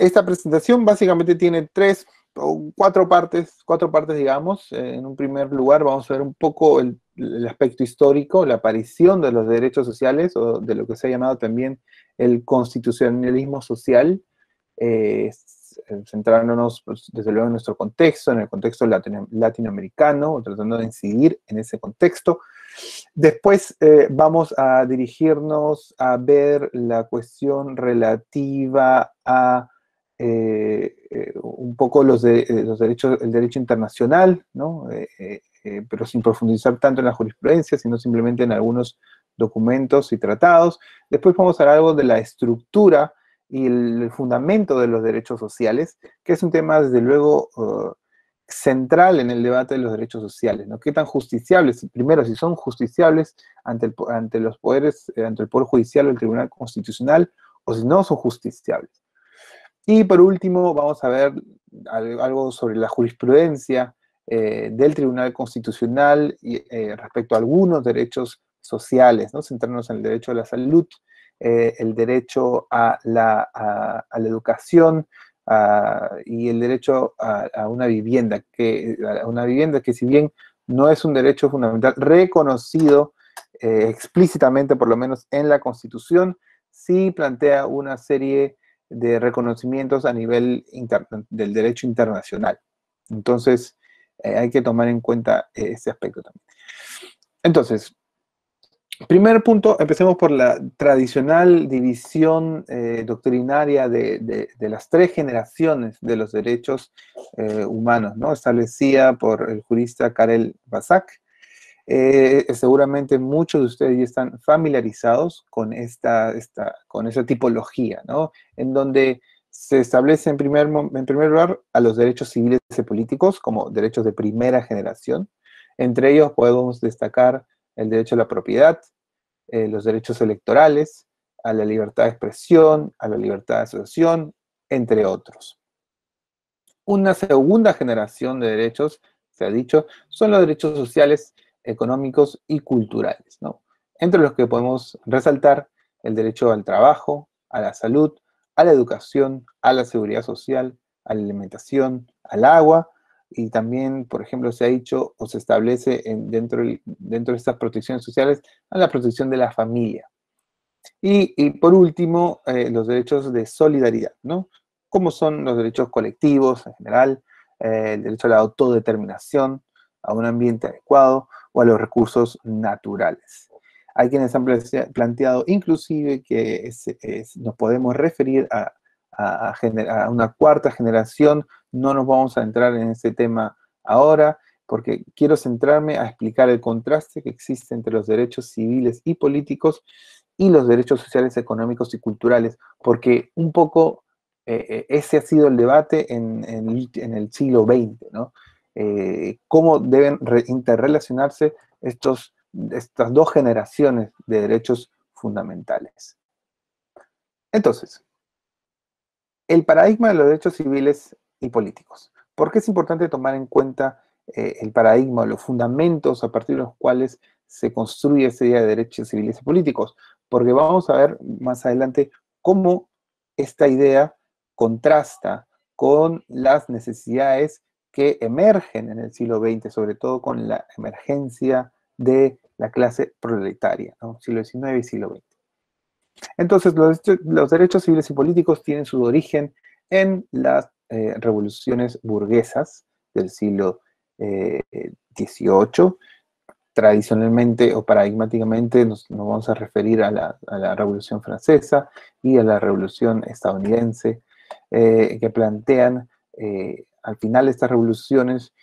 esta presentación básicamente tiene cuatro partes, digamos. En un primer lugar vamos a ver un poco el aspecto histórico, la aparición de los derechos sociales, o de lo que se ha llamado también el constitucionalismo social, centrándonos, pues, desde luego en nuestro contexto, en el contexto latinoamericano, tratando de incidir en ese contexto. Después vamos a dirigirnos a ver la cuestión relativa a un poco los derechos, el derecho internacional, ¿no? Pero sin profundizar tanto en la jurisprudencia, sino simplemente en algunos documentos y tratados. Después vamos a hablar algo de la estructura y el fundamento de los derechos sociales, que es un tema, desde luego, central en el debate de los derechos sociales, ¿no? ¿Qué tan justiciables? Primero, si son justiciables ante los poderes, ante el Poder Judicial o el Tribunal Constitucional, o si no son justiciables. Y por último, vamos a ver algo sobre la jurisprudencia del Tribunal Constitucional respecto a algunos derechos sociales, ¿no? Centrarnos en el derecho a la salud, el derecho a la educación, y el derecho a una vivienda, que si bien no es un derecho fundamental reconocido explícitamente, por lo menos en la Constitución, sí plantea una serie de reconocimientos a nivel del derecho internacional. Entonces, hay que tomar en cuenta ese aspecto también. Entonces, primer punto, empecemos por la tradicional división doctrinaria de las tres generaciones de los derechos humanos, ¿no? Establecida por el jurista Karel Basak. Seguramente muchos de ustedes ya están familiarizados con con esa tipología, ¿no? En donde se establece en primer lugar a los derechos civiles y políticos como derechos de primera generación. Entre ellos podemos destacar el derecho a la propiedad, los derechos electorales, a la libertad de expresión, a la libertad de asociación, entre otros. Una segunda generación de derechos, se ha dicho, son los derechos sociales, económicos y culturales, ¿no? Entre los que podemos resaltar el derecho al trabajo, a la salud, a la educación, a la seguridad social, a la alimentación, al agua, y también, por ejemplo, se ha dicho o se establece dentro de estas protecciones sociales a la protección de la familia. Y por último, los derechos de solidaridad, ¿no? Como son los derechos colectivos en general, el derecho a la autodeterminación, a un ambiente adecuado o a los recursos naturales. Hay quienes han planteado inclusive que nos podemos referir a una cuarta generación. No nos vamos a entrar en ese tema ahora, porque quiero centrarme a explicar el contraste que existe entre los derechos civiles y políticos y los derechos sociales, económicos y culturales, porque un poco ese ha sido el debate en el siglo XX, ¿no? Cómo deben interrelacionarse estas dos generaciones de derechos fundamentales. Entonces, el paradigma de los derechos civiles y políticos. ¿Por qué es importante tomar en cuenta el paradigma, los fundamentos a partir de los cuales se construye esa idea de derechos civiles y políticos? Porque vamos a ver más adelante cómo esta idea contrasta con las necesidades que emergen en el siglo XX, sobre todo con la emergencia de la clase proletaria, ¿no? Siglo XIX y siglo XX. Entonces, los derechos civiles y políticos tienen su origen en las revoluciones burguesas del siglo XVIII. Tradicionalmente o paradigmáticamente nos vamos a referir a la Revolución Francesa y a la Revolución Estadounidense, que plantean al final de estas revoluciones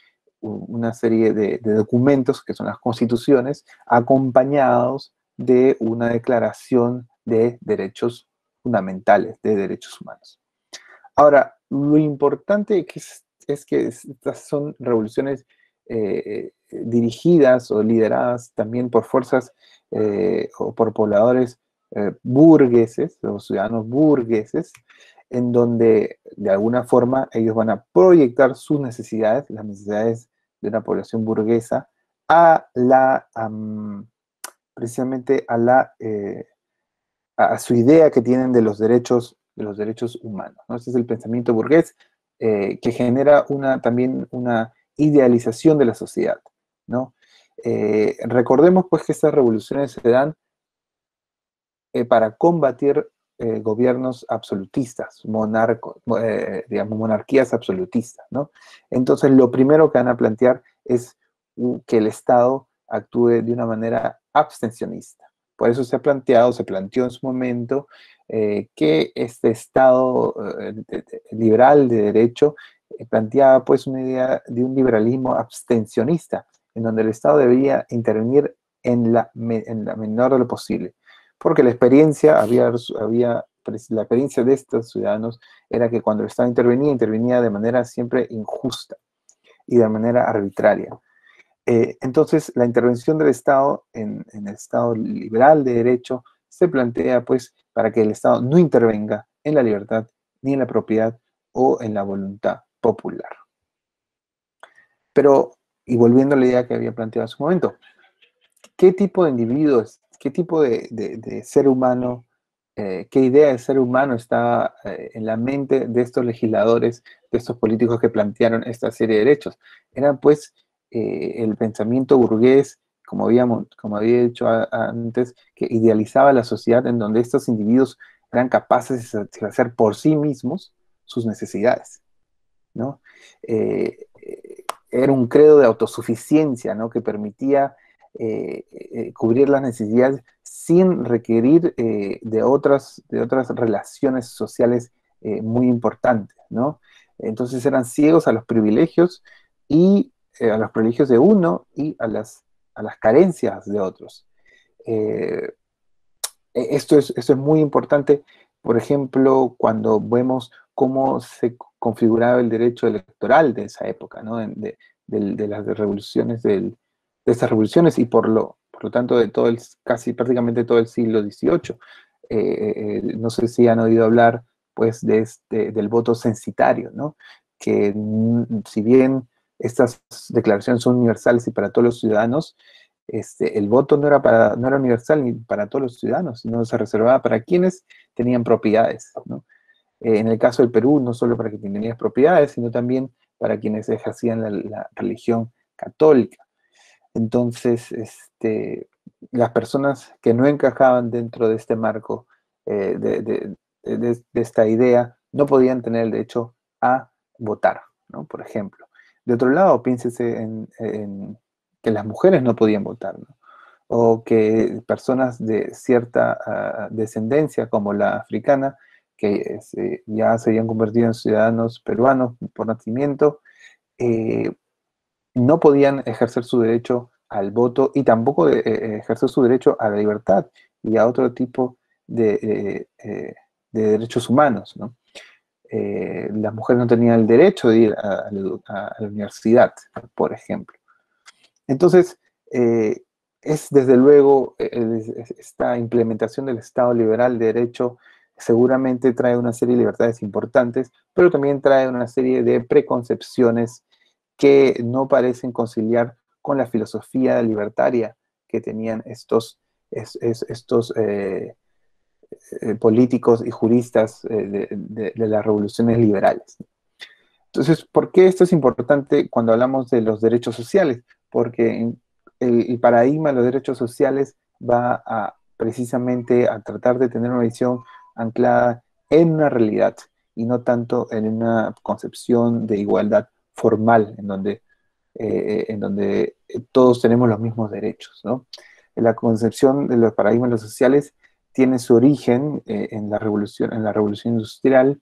una serie de documentos, que son las constituciones, acompañados de una declaración de derechos fundamentales, de derechos humanos. Ahora, lo importante es que estas son revoluciones dirigidas o lideradas también por fuerzas o por pobladores burgueses, los ciudadanos burgueses, en donde de alguna forma ellos van a proyectar sus necesidades, las necesidades de una población burguesa, precisamente a su idea que tienen de los derechos de los derechos humanos, ¿no? Este es el pensamiento burgués que genera también una idealización de la sociedad, ¿no? Recordemos pues que estas revoluciones se dan para combatir gobiernos absolutistas, digamos, monarquías absolutistas, ¿no? Entonces, lo primero que van a plantear es que el Estado actúe de una manera abstencionista. Por eso se planteó en su momento que este Estado liberal de derecho planteaba pues una idea de un liberalismo abstencionista, en donde el Estado debería intervenir en la menor de lo posible, porque la experiencia la experiencia de estos ciudadanos era que cuando el Estado intervenía de manera siempre injusta y de manera arbitraria. Entonces, la intervención del Estado en el Estado liberal de derecho se plantea, pues, para que el Estado no intervenga en la libertad, ni en la propiedad o en la voluntad popular. Pero, y volviendo a la idea que había planteado en su momento, ¿qué tipo de individuos, qué tipo de ser humano, qué idea de ser humano está en la mente de estos legisladores, de estos políticos que plantearon esta serie de derechos? Eran pues el pensamiento burgués, como había dicho antes, que idealizaba la sociedad en donde estos individuos eran capaces de satisfacer por sí mismos sus necesidades, ¿no? Era un credo de autosuficiencia, ¿no? Que permitía cubrir las necesidades sin requerir de otras relaciones sociales muy importantes, ¿no? Entonces eran ciegos a los privilegios y a los privilegios de uno y a las carencias de otros. Eh, esto es muy importante, por ejemplo, cuando vemos cómo se configuraba el derecho electoral de esa época, ¿no? De las revoluciones, de estas revoluciones y por lo tanto de casi prácticamente todo el siglo XVIII. No sé si han oído hablar pues del voto censitario, ¿no? Que si bien estas declaraciones son universales y para todos los ciudadanos, el voto no era universal ni para todos los ciudadanos, sino se reservaba para quienes tenían propiedades, ¿no? En el caso del Perú, no solo para quienes tenían propiedades, sino también para quienes ejercían la religión católica. Entonces, las personas que no encajaban dentro de este marco, de esta idea, no podían tener el derecho a votar, ¿no? Por ejemplo. De otro lado, piénsese en que las mujeres no podían votar, ¿no? O que personas de cierta descendencia, como la africana, que ya se habían convertido en ciudadanos peruanos por nacimiento, eh, no podían ejercer su derecho al voto y tampoco ejercer su derecho a la libertad y a otro tipo de derechos humanos, ¿no? Las mujeres no tenían el derecho de ir a la universidad, por ejemplo. Entonces, es desde luego esta implementación del Estado liberal de derecho seguramente trae una serie de libertades importantes, pero también trae una serie de preconcepciones que no parecen conciliar con la filosofía libertaria que tenían estos políticos y juristas de las revoluciones liberales. Entonces, ¿por qué esto es importante cuando hablamos de los derechos sociales? Porque el paradigma de los derechos sociales va precisamente a tratar de tener una visión anclada en una realidad y no tanto en una concepción de igualdad formal, en donde todos tenemos los mismos derechos, ¿no? La concepción de los paradigmas sociales tiene su origen en la revolución industrial,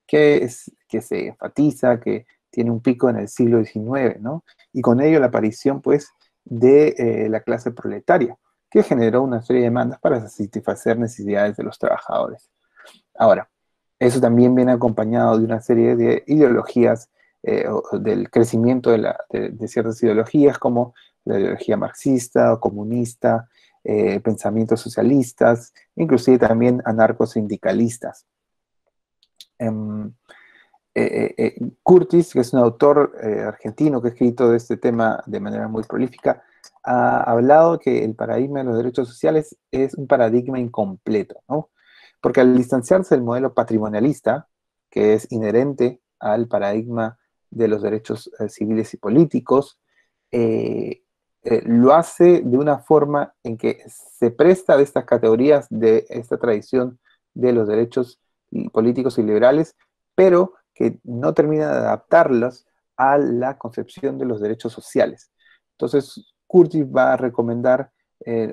que se enfatiza, que tiene un pico en el siglo XIX, ¿no? Y con ello la aparición, pues, de la clase proletaria, que generó una serie de demandas para satisfacer necesidades de los trabajadores. Ahora, eso también viene acompañado de una serie de ideologías, o del crecimiento de ciertas ideologías, como la ideología marxista o comunista, pensamientos socialistas, inclusive también anarcosindicalistas. Em, Curtis, que es un autor argentino que ha escrito de este tema de manera muy prolífica, ha hablado que el paradigma de los derechos sociales es un paradigma incompleto, ¿no? porque al distanciarse del modelo patrimonialista, que es inherente al paradigma de los derechos civiles y políticos, eh, lo hace de una forma en que se presta de estas categorías de esta tradición de los derechos políticos y liberales, pero que no termina de adaptarlos a la concepción de los derechos sociales. Entonces, Curtis va a recomendar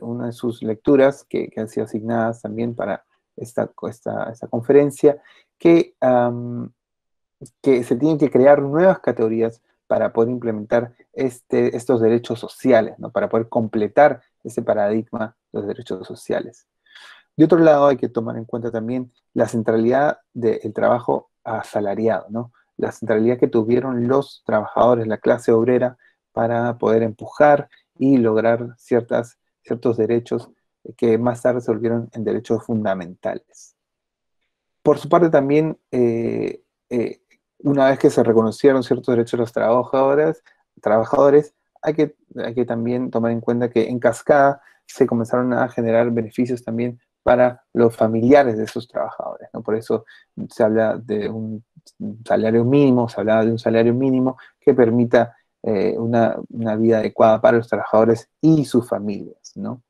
una de sus lecturas que han sido asignadas también para esta conferencia, que se tienen que crear nuevas categorías para poder implementar estos derechos sociales, ¿no? Para poder completar ese paradigma de los derechos sociales. De otro lado, hay que tomar en cuenta también la centralidad del trabajo asalariado, ¿no? La centralidad que tuvieron los trabajadores, la clase obrera, para poder empujar y lograr ciertos derechos que más tarde se volvieron en derechos fundamentales. Por su parte también, una vez que se reconocieron ciertos derechos de los trabajadores, hay que también tomar en cuenta que en cascada se comenzaron a generar beneficios también para los familiares de esos trabajadores, ¿no? Por eso se habla de un salario mínimo, se hablaba de un salario mínimo que permita una vida adecuada para los trabajadores y sus familias, ¿no?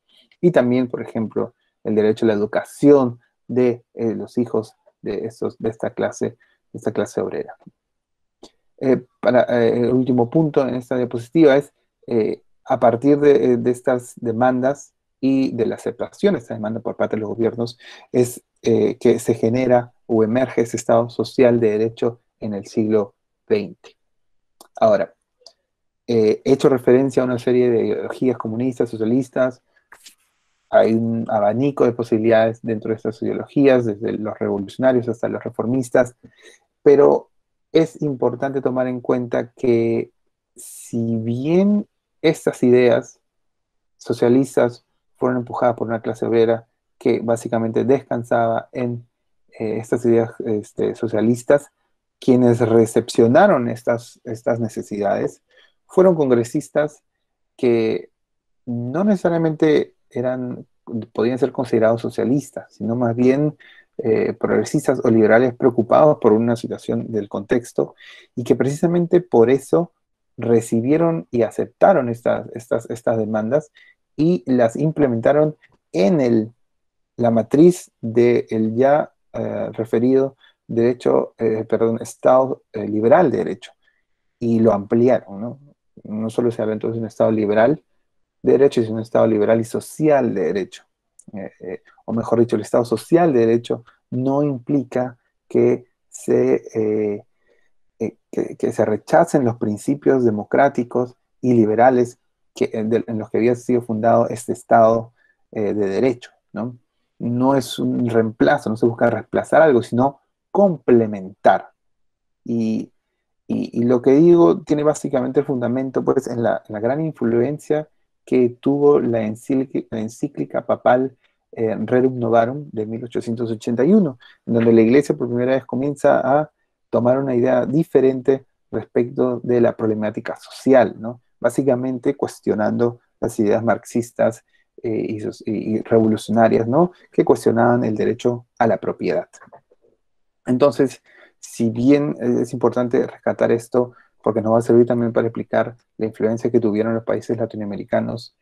Y también, por ejemplo, el derecho a la educación de los hijos de esta clase obrera. El último punto en esta diapositiva es, a partir de estas demandas y de la aceptación de esta demanda por parte de los gobiernos, es que se genera o emerge ese Estado social de derecho en el siglo XX. Ahora, he hecho referencia a una serie de ideologías comunistas, socialistas. Hay un abanico de posibilidades dentro de estas ideologías, desde los revolucionarios hasta los reformistas, pero es importante tomar en cuenta que si bien estas ideas socialistas fueron empujadas por una clase obrera que básicamente descansaba en estas ideas socialistas, quienes recepcionaron estas necesidades fueron congresistas que no necesariamente podían ser considerados socialistas, sino más bien progresistas o liberales preocupados por una situación del contexto y que precisamente por eso recibieron y aceptaron estas demandas y las implementaron en la matriz del ya referido Estado liberal de derecho, y lo ampliaron, ¿no? No solo se habla entonces de un Estado liberal de derecho, sino un Estado liberal y social de derecho. O mejor dicho, el Estado social de derecho no implica que se rechacen los principios democráticos y liberales en los que había sido fundado este Estado de derecho, ¿no? No es un reemplazo, no se busca reemplazar algo, sino complementar. Y, y lo que digo tiene básicamente el fundamento pues, en la gran influencia que tuvo la encíclica papal Rerum Novarum de 1881, en donde la Iglesia por primera vez comienza a tomar una idea diferente respecto de la problemática social, ¿no? Básicamente cuestionando las ideas marxistas y revolucionarias, ¿no? Que cuestionaban el derecho a la propiedad. Entonces, si bien es importante rescatar esto, porque nos va a servir también para explicar la influencia que tuvieron los países latinoamericanos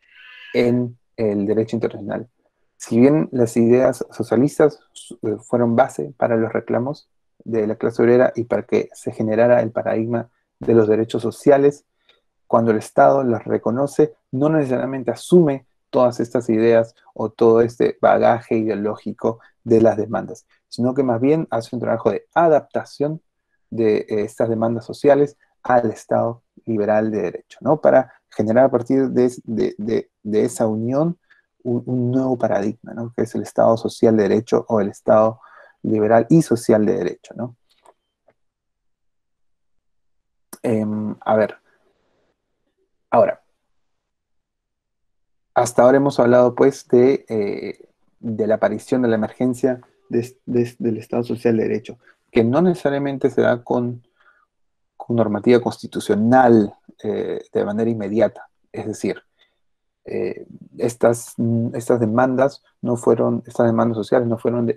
en el derecho internacional. Si bien las ideas socialistas fueron base para los reclamos de la clase obrera y para que se generara el paradigma de los derechos sociales, cuando el Estado las reconoce, no necesariamente asume todas estas ideas o todo este bagaje ideológico de las demandas, sino que más bien hace un trabajo de adaptación de estas demandas sociales al Estado liberal de derecho, ¿no? Para generar a partir de esa unión un nuevo paradigma, ¿no? Que es el Estado social de derecho o el Estado liberal y social de derecho, ¿no? A ver, ahora, hasta ahora hemos hablado pues de la aparición de la emergencia del Estado social de derecho, que no necesariamente se da con normativa constitucional de manera inmediata. Es decir, estas demandas no fueron, estas demandas sociales no fueron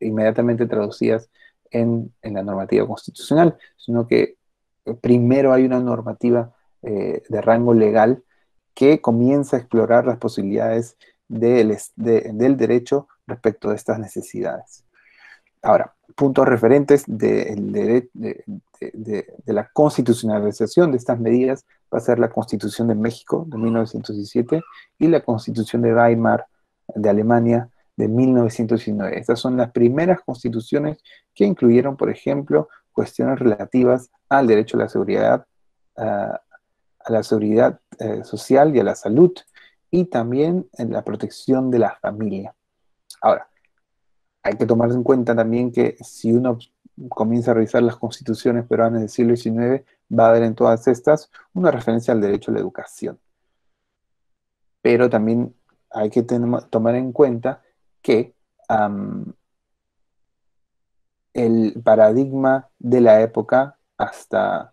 inmediatamente traducidas en la normativa constitucional, sino que primero hay una normativa de rango legal que comienza a explorar las posibilidades del derecho respecto de estas necesidades. Ahora, puntos referentes de la constitucionalización de estas medidas va a ser la Constitución de México de 1917 y la Constitución de Weimar de Alemania de 1919. Estas son las primeras constituciones que incluyeron, por ejemplo, cuestiones relativas al derecho a la seguridad social y a la salud, y también en la protección de la familia. Ahora, hay que tomar en cuenta también que si uno comienza a revisar las constituciones peruanas del siglo XIX, va a haber en todas estas una referencia al derecho a la educación. Pero también hay que tomar en cuenta que el paradigma de la época, hasta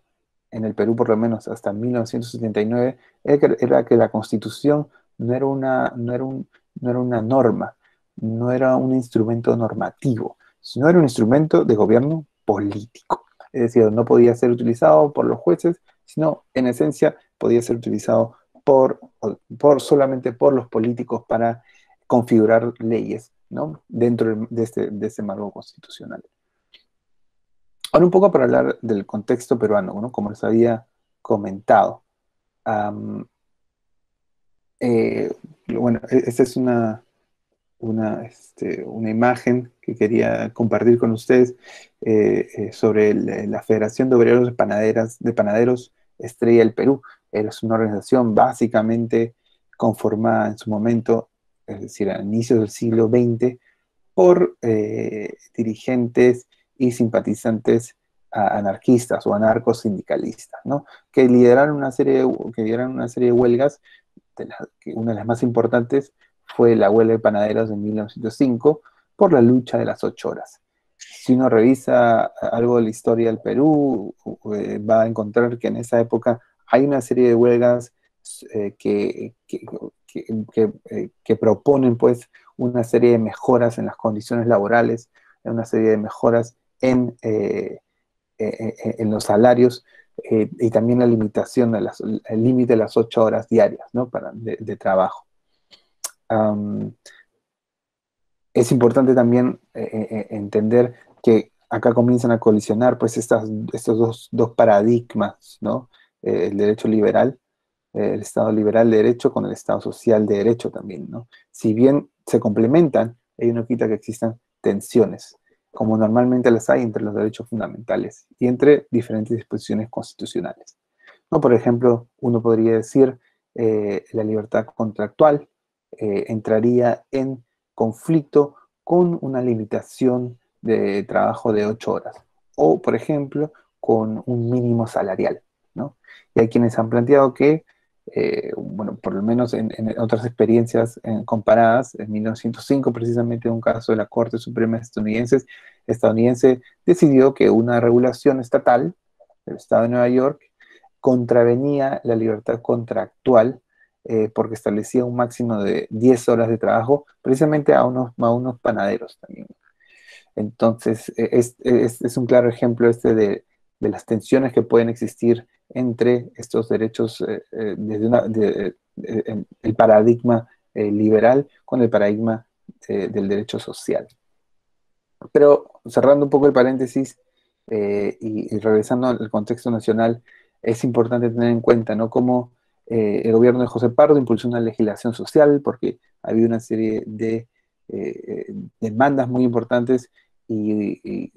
en el Perú por lo menos hasta 1979, era que la Constitución no era una norma, no era un instrumento normativo, sino era un instrumento de gobierno político. Es decir, no podía ser utilizado por los jueces, sino en esencia podía ser utilizado solamente por los políticos para configurar leyes, ¿no? Dentro de este marco constitucional. Ahora un poco para hablar del contexto peruano, ¿no? Como les había comentado. Um, bueno, esta es una imagen que quería compartir con ustedes sobre la Federación de Obreros de Panaderos Estrella del Perú. Es una organización básicamente conformada en su momento, es decir, a inicios del siglo XX, por dirigentes y simpatizantes anarquistas o anarcos sindicalistas, ¿no? Que lideraron una serie de huelgas, que una de las más importantes fue la huelga de panaderos de 1905 por la lucha de las 8 horas. Si uno revisa algo de la historia del Perú, va a encontrar que en esa época hay una serie de huelgas que proponen pues una serie de mejoras en las condiciones laborales, una serie de mejoras en los salarios, y también la limitación el límite de las 8 horas diarias, ¿no? de trabajo. Es importante también entender que acá comienzan a colisionar pues estos dos paradigmas, ¿no? El derecho liberal, el Estado liberal de derecho con el Estado social de derecho también, ¿no? Si bien se complementan, ello no quita que existan tensiones, como normalmente las hay entre los derechos fundamentales y entre diferentes disposiciones constitucionales, ¿no? Por ejemplo, uno podría decir la libertad contractual entraría en conflicto con una limitación de trabajo de 8 horas, o por ejemplo, con un mínimo salarial, ¿no? Y hay quienes han planteado que bueno, por lo menos en otras experiencias comparadas, en 1905 precisamente un caso de la Corte Suprema estadounidense decidió que una regulación estatal del Estado de Nueva York contravenía la libertad contractual porque establecía un máximo de 10 horas de trabajo precisamente a unos panaderos también. Entonces, es un claro ejemplo de las tensiones que pueden existir entre estos derechos desde el paradigma liberal con el paradigma del derecho social. Pero cerrando un poco el paréntesis y regresando al contexto nacional, es importante tener en cuenta, ¿no? Cómo el gobierno de José Pardo impulsó una legislación social porque había una serie de demandas muy importantes y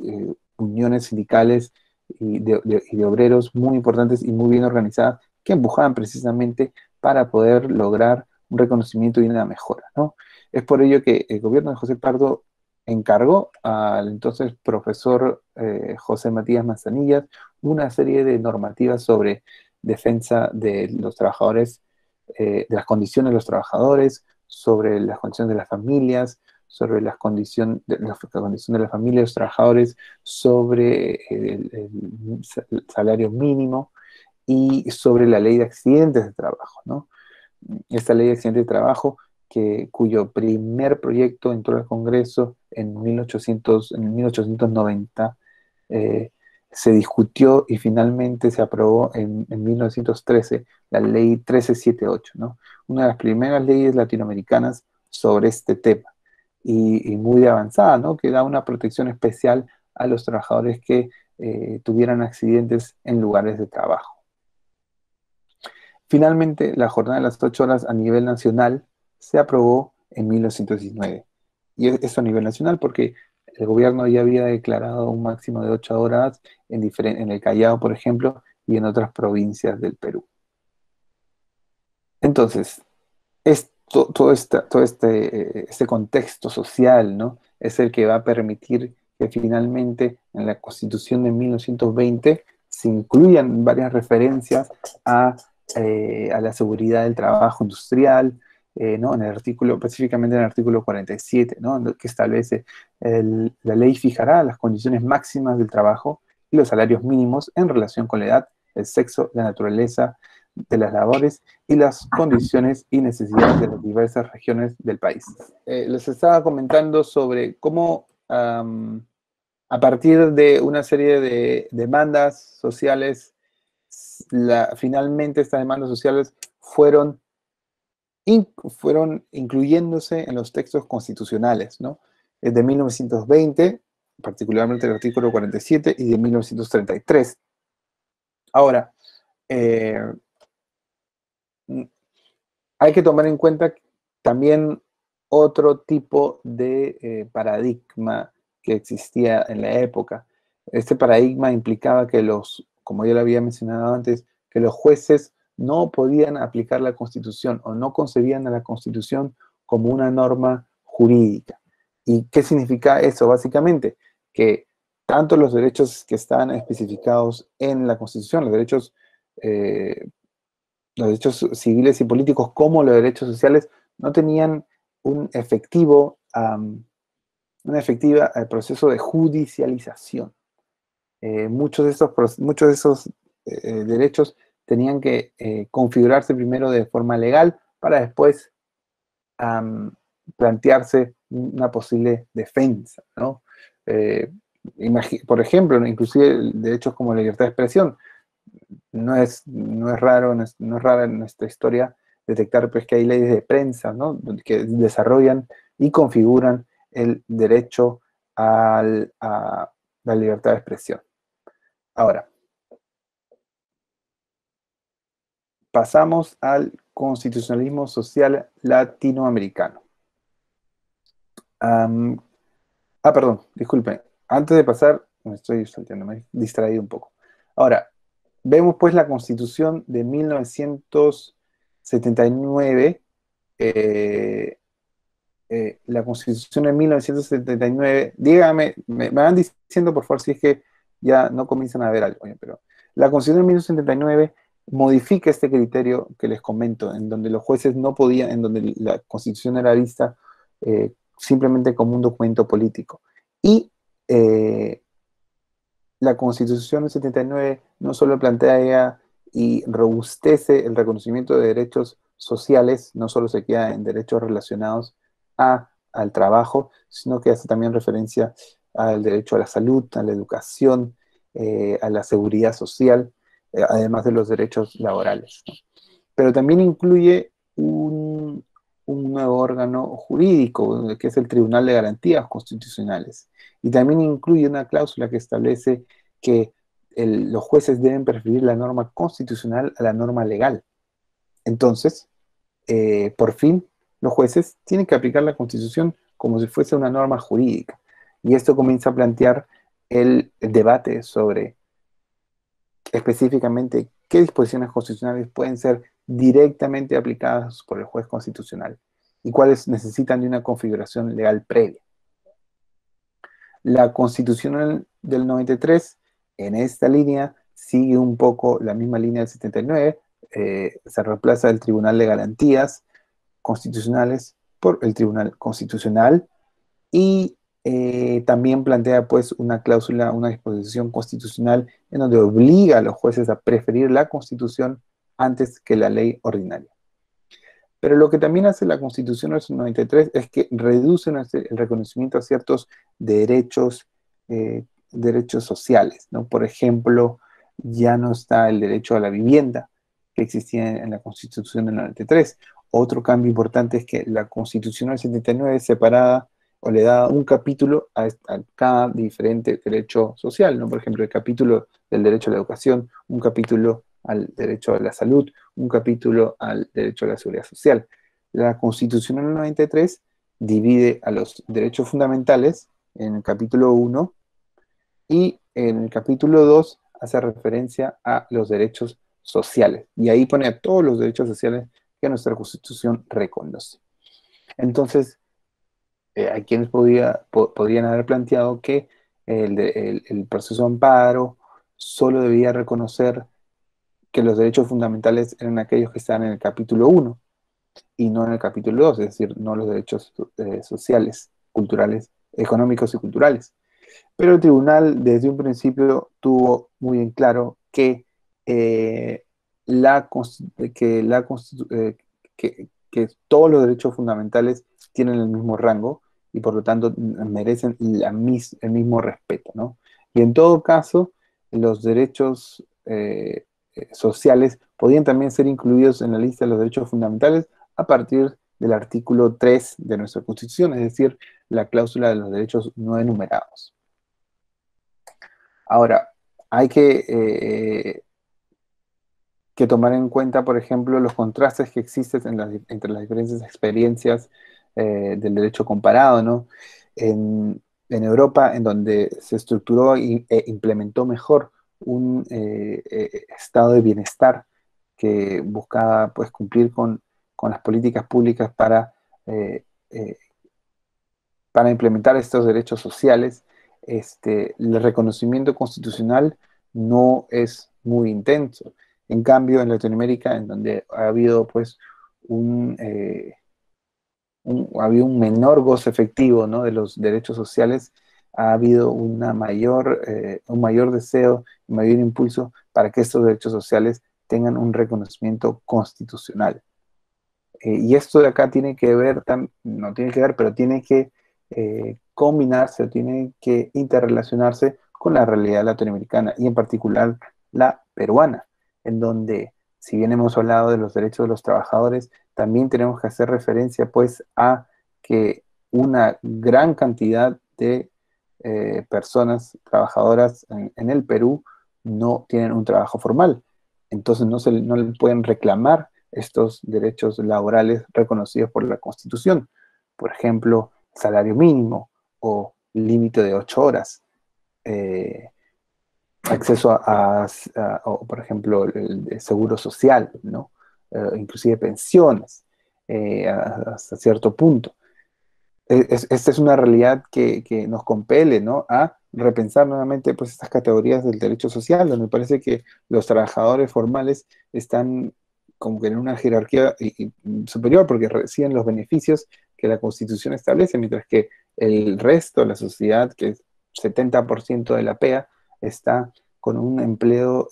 uniones sindicales y de obreros muy importantes y muy bien organizadas que empujaban precisamente para poder lograr un reconocimiento y una mejora, ¿no? Es por ello que el gobierno de José Pardo encargó al entonces profesor José Matías Manzanillas una serie de normativas sobre defensa de los trabajadores, de las condiciones de los trabajadores, sobre las condiciones de las familias, sobre las condiciones de la familia de los trabajadores, sobre el salario mínimo y sobre la ley de accidentes de trabajo, ¿no? Esta ley de accidentes de trabajo cuyo primer proyecto entró al Congreso en 1890, eh, se discutió y finalmente se aprobó en 1913 la ley 1378, ¿no? Una de las primeras leyes latinoamericanas sobre este tema y muy avanzada, ¿no? Que da una protección especial a los trabajadores que tuvieran accidentes en lugares de trabajo. Finalmente, la jornada de las 8 horas a nivel nacional se aprobó en 1919. Y eso a nivel nacional porque el gobierno ya había declarado un máximo de 8 horas en el Callao, por ejemplo, y en otras provincias del Perú. Entonces, todo este contexto social, ¿no? Es el que va a permitir que finalmente en la Constitución de 1920 se incluyan varias referencias a la seguridad del trabajo industrial, ¿no? En el artículo, específicamente en el artículo 47, ¿no? Que establece la ley fijará las condiciones máximas del trabajo y los salarios mínimos en relación con la edad, el sexo, la naturaleza de las labores y las condiciones y necesidades de las diversas regiones del país. Les estaba comentando sobre cómo a partir de una serie de demandas sociales, finalmente estas demandas sociales fueron incluyéndose en los textos constitucionales, ¿no? De 1920, particularmente el artículo 47, y de 1933. Ahora, eh, hay que tomar en cuenta también otro tipo de paradigma que existía en la época. Este paradigma implicaba que como ya lo había mencionado antes, que los jueces no podían aplicar la Constitución o no concebían a la Constitución como una norma jurídica. ¿Y qué significa eso? Básicamente, que tanto los derechos que están especificados en la Constitución, eh, los derechos civiles y políticos como los derechos sociales no tenían un una efectiva proceso de judicialización. Muchos de esos derechos tenían que configurarse primero de forma legal para después plantearse una posible defensa, ¿no? Eh, por ejemplo, inclusive derechos como la libertad de expresión. No es raro, no es rara en nuestra historia detectar pues, que hay leyes de prensa, ¿no? Que desarrollan y configuran el derecho a la libertad de expresión. Ahora, pasamos al constitucionalismo social latinoamericano. Perdón, disculpen. Antes de pasar, me estoy salteando, me he distraído un poco. Ahora, vemos pues la Constitución de 1979. La Constitución de 1979, dígame, me van diciendo por favor si es que ya no comienzan a ver algo, pero la Constitución de 1979 modifica este criterio que les comento, en donde los jueces no podían, en donde la Constitución era vista simplemente como un documento político. Y la Constitución del 79 no solo plantea y robustece el reconocimiento de derechos sociales, no solo se queda en derechos relacionados al trabajo, sino que hace también referencia al derecho a la salud, a la educación, a la seguridad social, además de los derechos laborales, ¿no? Pero también incluye un nuevo órgano jurídico, que es el Tribunal de Garantías Constitucionales. Y también incluye una cláusula que establece que los jueces deben preferir la norma constitucional a la norma legal. Entonces, por fin, los jueces tienen que aplicar la Constitución como si fuese una norma jurídica. Y esto comienza a plantear el debate sobre específicamente qué disposiciones constitucionales pueden ser directamente aplicadas por el juez constitucional y cuáles necesitan de una configuración legal previa. La Constitución del 93, en esta línea, sigue un poco la misma línea del 79, se reemplaza el Tribunal de Garantías Constitucionales por el Tribunal Constitucional y también plantea pues una cláusula, una disposición constitucional en donde obliga a los jueces a preferir la Constitución antes que la ley ordinaria. Pero lo que también hace la Constitución del 93 es que reduce el reconocimiento a ciertos derechos, derechos sociales, ¿no? Por ejemplo, ya no está el derecho a la vivienda que existía en la Constitución del 93. Otro cambio importante es que la Constitución del 79 separada o le da un capítulo a cada diferente derecho social, ¿no? Por ejemplo, el capítulo del derecho a la educación, un capítulo al derecho a la salud, un capítulo al derecho a la seguridad social. La Constitución del 93 divide a los derechos fundamentales en el capítulo 1 y en el capítulo 2 hace referencia a los derechos sociales. Y ahí pone a todos los derechos sociales que nuestra Constitución reconoce. Entonces, hay quienes podrían haber planteado que el proceso de amparo solo debía reconocer que los derechos fundamentales eran aquellos que están en el capítulo 1 y no en el capítulo 2, es decir, no los derechos sociales, culturales, económicos y culturales. Pero el tribunal desde un principio tuvo muy en claro que, que, que todos los derechos fundamentales tienen el mismo rango y por lo tanto merecen el mismo respeto, ¿no? Y en todo caso, los derechos sociales podían también ser incluidos en la lista de los derechos fundamentales a partir del artículo 3 de nuestra Constitución, es decir, la cláusula de los derechos no enumerados. Ahora, hay que tomar en cuenta, por ejemplo, los contrastes que existen entre las diferentes experiencias del derecho comparado, ¿no? En Europa, en donde se estructuró e implementó mejor un estado de bienestar que buscaba pues, cumplir con las políticas públicas eh, eh, para implementar estos derechos sociales, el reconocimiento constitucional no es muy intenso. En cambio, en Latinoamérica, en donde ha habido pues ha habido un menor goce efectivo, ¿no? De los derechos sociales, ha habido un mayor deseo, un mayor impulso para que estos derechos sociales tengan un reconocimiento constitucional. Y esto de acá tiene que ver, no tiene que ver, pero tiene que combinarse, tiene que interrelacionarse con la realidad latinoamericana y en particular la peruana, en donde, si bien hemos hablado de los derechos de los trabajadores, también tenemos que hacer referencia pues a que una gran cantidad de personas trabajadoras en el Perú no tienen un trabajo formal, entonces no le pueden reclamar estos derechos laborales reconocidos por la Constitución. Por ejemplo, salario mínimo o límite de 8 horas, eh, acceso o, por ejemplo, el seguro social, ¿no? Inclusive pensiones, hasta cierto punto. Esta es una realidad que nos compele, ¿no? A repensar nuevamente pues, estas categorías del derecho social, donde me parece que los trabajadores formales están como que en una jerarquía superior porque reciben los beneficios que la Constitución establece, mientras que el resto de la sociedad, que es 70% de la PEA, está con un empleo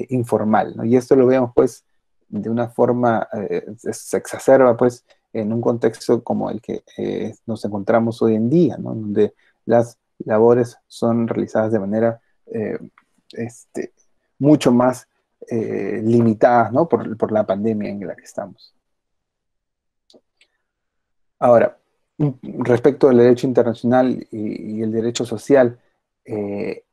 informal, ¿no? Y esto lo vemos pues de una forma, se exacerba pues en un contexto como el que nos encontramos hoy en día, ¿no? Donde las labores son realizadas de manera eh, este, mucho más limitadas, ¿no? Por la pandemia en la que estamos. Ahora, respecto al derecho internacional y el derecho social, eh,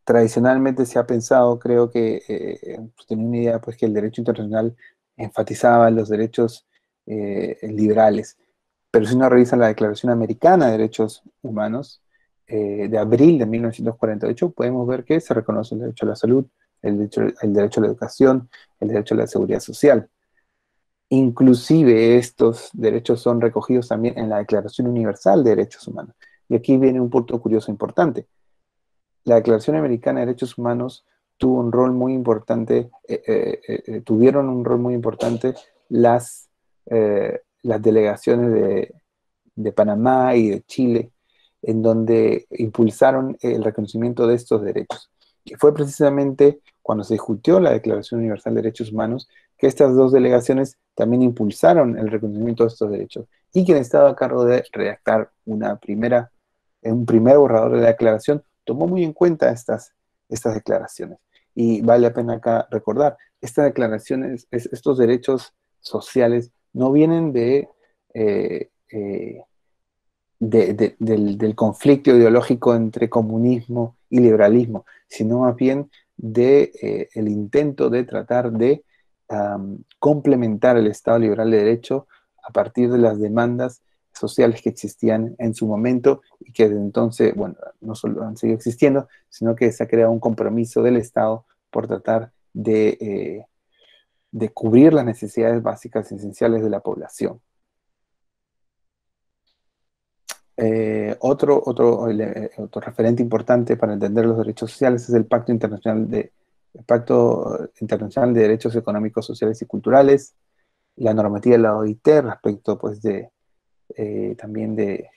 tradicionalmente se ha pensado, creo que tenía una idea, pues que el derecho internacional enfatizaba los derechos liberales, pero si uno revisa la Declaración Americana de Derechos Humanos de abril de 1948, podemos ver que se reconoce el derecho a la salud, el derecho a la educación, el derecho a la seguridad social. Inclusive estos derechos son recogidos también en la Declaración Universal de Derechos Humanos. Y aquí viene un punto curioso importante. La Declaración Americana de Derechos Humanos tuvo un rol muy importante, tuvieron un rol muy importante las delegaciones de Panamá y de Chile, en donde impulsaron el reconocimiento de estos derechos. Y fue precisamente cuando se discutió la Declaración Universal de Derechos Humanos que estas dos delegaciones también impulsaron el reconocimiento de estos derechos, y quien estaba a cargo de redactar un primer borrador de la declaración, tomó muy en cuenta estas declaraciones. Y vale la pena acá recordar, estas declaraciones, estos derechos sociales, no vienen eh, eh, del conflicto ideológico entre comunismo y liberalismo, sino más bien el intento de tratar de complementar el Estado liberal de derecho a partir de las demandas sociales que existían en su momento y que desde entonces, bueno, no solo han seguido existiendo, sino que se ha creado un compromiso del Estado por tratar de cubrir las necesidades básicas y esenciales de la población. Otro referente importante para entender los derechos sociales es el Pacto Internacional de Derechos Económicos, Sociales y Culturales, la normativa de la OIT respecto pues, también de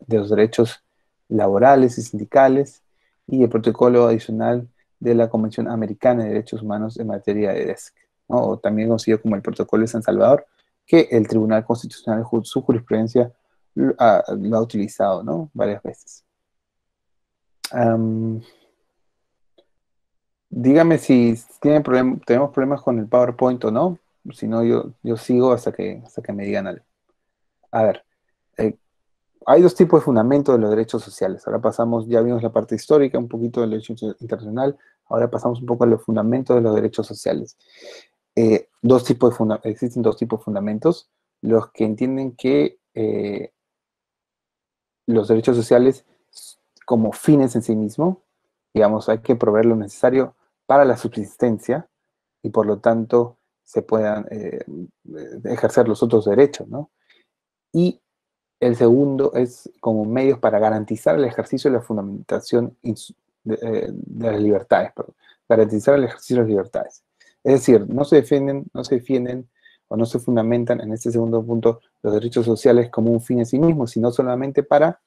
los derechos laborales y sindicales, y el protocolo adicional de la Convención Americana de Derechos Humanos en materia de DESC, ¿no? O también conocido como el Protocolo de San Salvador, que el Tribunal Constitucional, su jurisprudencia, lo ha utilizado, ¿no? Varias veces. Um, Dígame si tenemos problemas con el PowerPoint o no. Si no, yo sigo hasta que me digan algo. A ver, eh, hay dos tipos de fundamentos de los derechos sociales. Ahora ya vimos la parte histórica, un poquito del derecho internacional. Ahora pasamos un poco a los fundamentos de los derechos sociales. Existen dos tipos de fundamentos. Los que entienden que los derechos sociales como fines en sí mismos, digamos, hay que proveer lo necesario para la subsistencia y por lo tanto se puedan ejercer los otros derechos, ¿no? Y el segundo es como medios para garantizar el ejercicio de la fundamentación de las libertades, perdón, garantizar el ejercicio de las libertades. Es decir, no se defienden o no se fundamentan en este segundo punto los derechos sociales como un fin en sí mismo, sino solamente para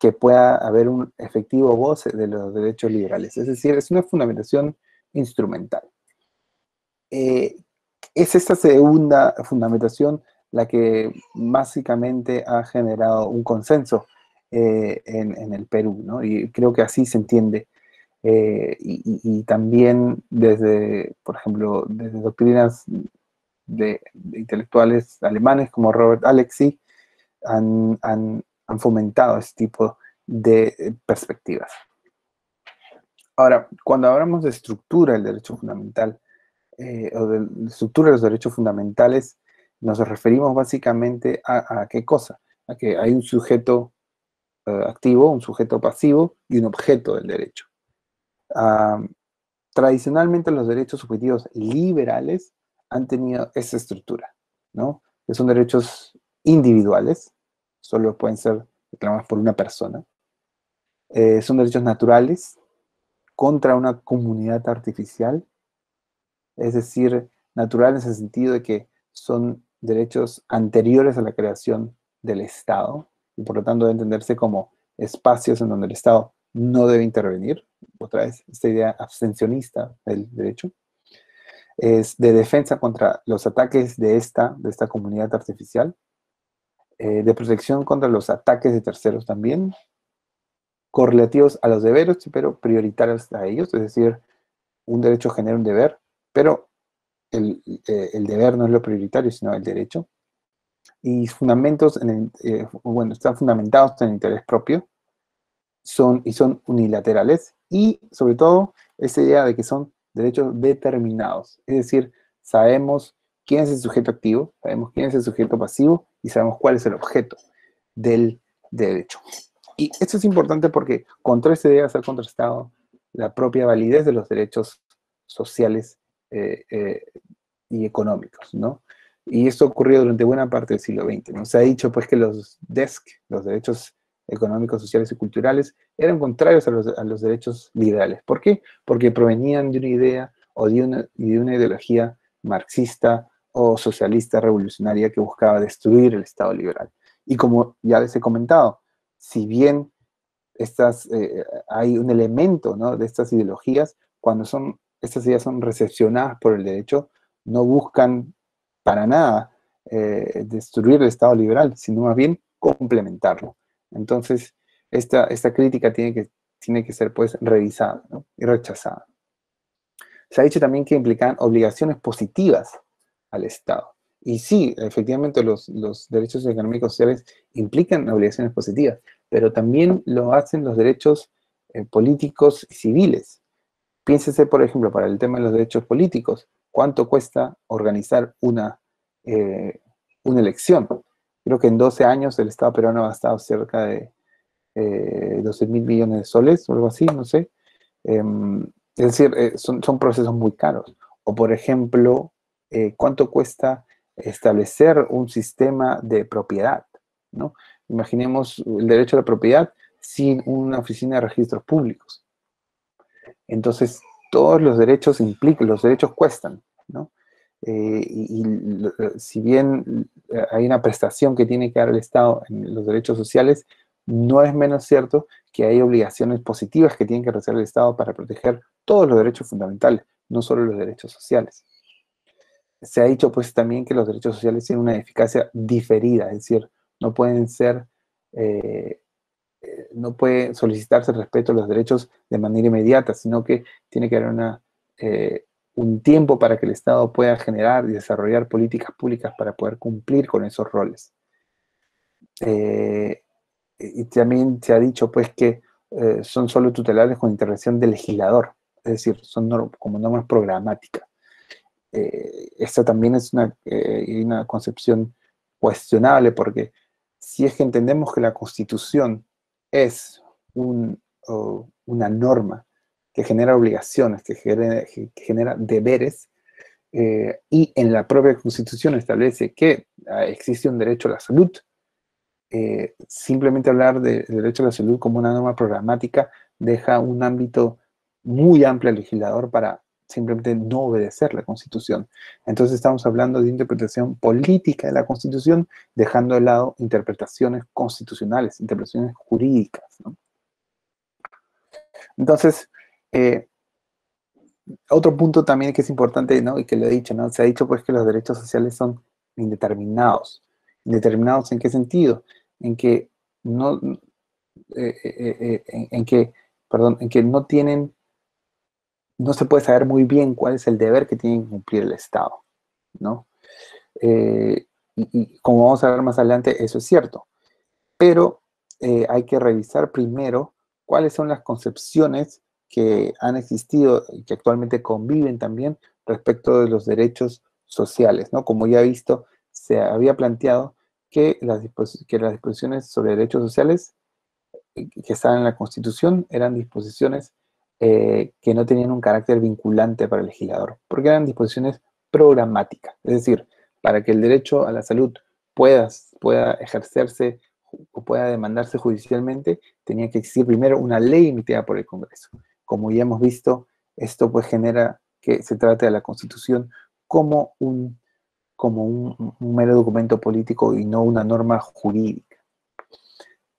que pueda haber un efectivo goce de los derechos liberales. Es decir, es una fundamentación instrumental. Eh, es esta segunda fundamentación la que básicamente ha generado un consenso en el Perú, ¿no? Y creo que así se entiende. Y también por ejemplo, desde doctrinas de intelectuales alemanes como Robert Alexy han fomentado este tipo de perspectivas. Ahora, cuando hablamos de estructura del derecho fundamental, o de la estructura de los derechos fundamentales, nos referimos básicamente a qué cosa, a que hay un sujeto activo, un sujeto pasivo y un objeto del derecho. Tradicionalmente los derechos subjetivos liberales han tenido esa estructura, ¿no? Que son derechos individuales, solo pueden ser reclamados por una persona. Son derechos naturales contra una comunidad artificial, es decir, naturales en el sentido de que son derechos anteriores a la creación del Estado y por lo tanto debe entenderse como espacios en donde el Estado no debe intervenir. Otra vez, esta idea abstencionista del derecho es de defensa contra los ataques de esta comunidad artificial, de protección contra los ataques de terceros también, correlativos a los deberes, pero prioritarios a ellos, es decir, un derecho genera un deber, pero el deber no es lo prioritario, sino el derecho. Y están fundamentados en el interés propio, son unilaterales, y sobre todo esa idea de que son derechos determinados, es decir, sabemos quién es el sujeto activo, sabemos quién es el sujeto pasivo y sabemos cuál es el objeto del derecho. Y esto es importante porque contra esta idea se ha contrastado la propia validez de los derechos sociales y económicos, ¿no? Y esto ocurrió durante buena parte del siglo XX, ¿no? Se ha dicho pues que los DESC, los derechos económicos, sociales y culturales, eran contrarios a los derechos liberales. ¿Por qué? Porque provenían de una idea o de una ideología marxista o socialista revolucionaria que buscaba destruir el Estado liberal. Y como ya les he comentado, si bien hay un elemento, ¿no?, de estas ideologías, cuando estas ideas son recepcionadas por el derecho, no buscan para nada destruir el Estado liberal, sino más bien complementarlo. Entonces, esta crítica tiene que ser pues revisada, ¿no? Y rechazada. Se ha dicho también que implican obligaciones positivas al Estado. Y sí, efectivamente los derechos económicos sociales implican obligaciones positivas, pero también lo hacen los derechos políticos y civiles. Piénsese, por ejemplo, para el tema de los derechos políticos, ¿cuánto cuesta organizar una elección? Creo que en 12 años el Estado peruano ha gastado cerca de 12.000 millones de soles o algo así, no sé. Es decir, son procesos muy caros. O, por ejemplo, ¿cuánto cuesta establecer un sistema de propiedad? ¿No? Imaginemos el derecho a la propiedad sin una oficina de registros públicos. Entonces, todos los derechos implican, los derechos cuestan, ¿no? Si bien hay una prestación que tiene que dar el Estado en los derechos sociales, no es menos cierto que hay obligaciones positivas que tiene que realizar el Estado para proteger todos los derechos fundamentales, no solo los derechos sociales. Se ha dicho pues también que los derechos sociales tienen una eficacia diferida, es decir, no pueden ser eh, no puede solicitarse el respeto de los derechos de manera inmediata, sino que tiene que haber un tiempo para que el Estado pueda generar y desarrollar políticas públicas para poder cumplir con esos roles. Eh, y también se ha dicho pues que son solo tutelables con intervención del legislador, es decir, son como normas programáticas. Esta también es una concepción cuestionable porque si es que entendemos que la Constitución es una norma que genera obligaciones, que genera deberes, y en la propia Constitución establece que existe un derecho a la salud, simplemente hablar de derecho a la salud como una norma programática deja un ámbito muy amplio al legislador para simplemente no obedecer la Constitución. Entonces estamos hablando de interpretación política de la Constitución, dejando de lado interpretaciones constitucionales, interpretaciones jurídicas, ¿no? Entonces, eh, otro punto también que es importante, ¿no? Y que lo he dicho, ¿no? Se ha dicho pues que los derechos sociales son indeterminados. ¿Indeterminados en qué sentido? En que no, en que, perdón, en que no tienen, no se puede saber muy bien cuál es el deber que tiene que cumplir el Estado, ¿no? Y como vamos a ver más adelante, eso es cierto. Pero hay que revisar primero cuáles son las concepciones que han existido y que actualmente conviven también respecto de los derechos sociales, ¿no? Como ya he visto, se había planteado que que las disposiciones sobre derechos sociales que estaban en la Constitución eran disposiciones que no tenían un carácter vinculante para el legislador, porque eran disposiciones programáticas, es decir, para que el derecho a la salud pueda ejercerse o pueda demandarse judicialmente, tenía que existir primero una ley emitida por el Congreso. Como ya hemos visto, esto pues genera que se trate de la Constitución como un mero documento político y no una norma jurídica.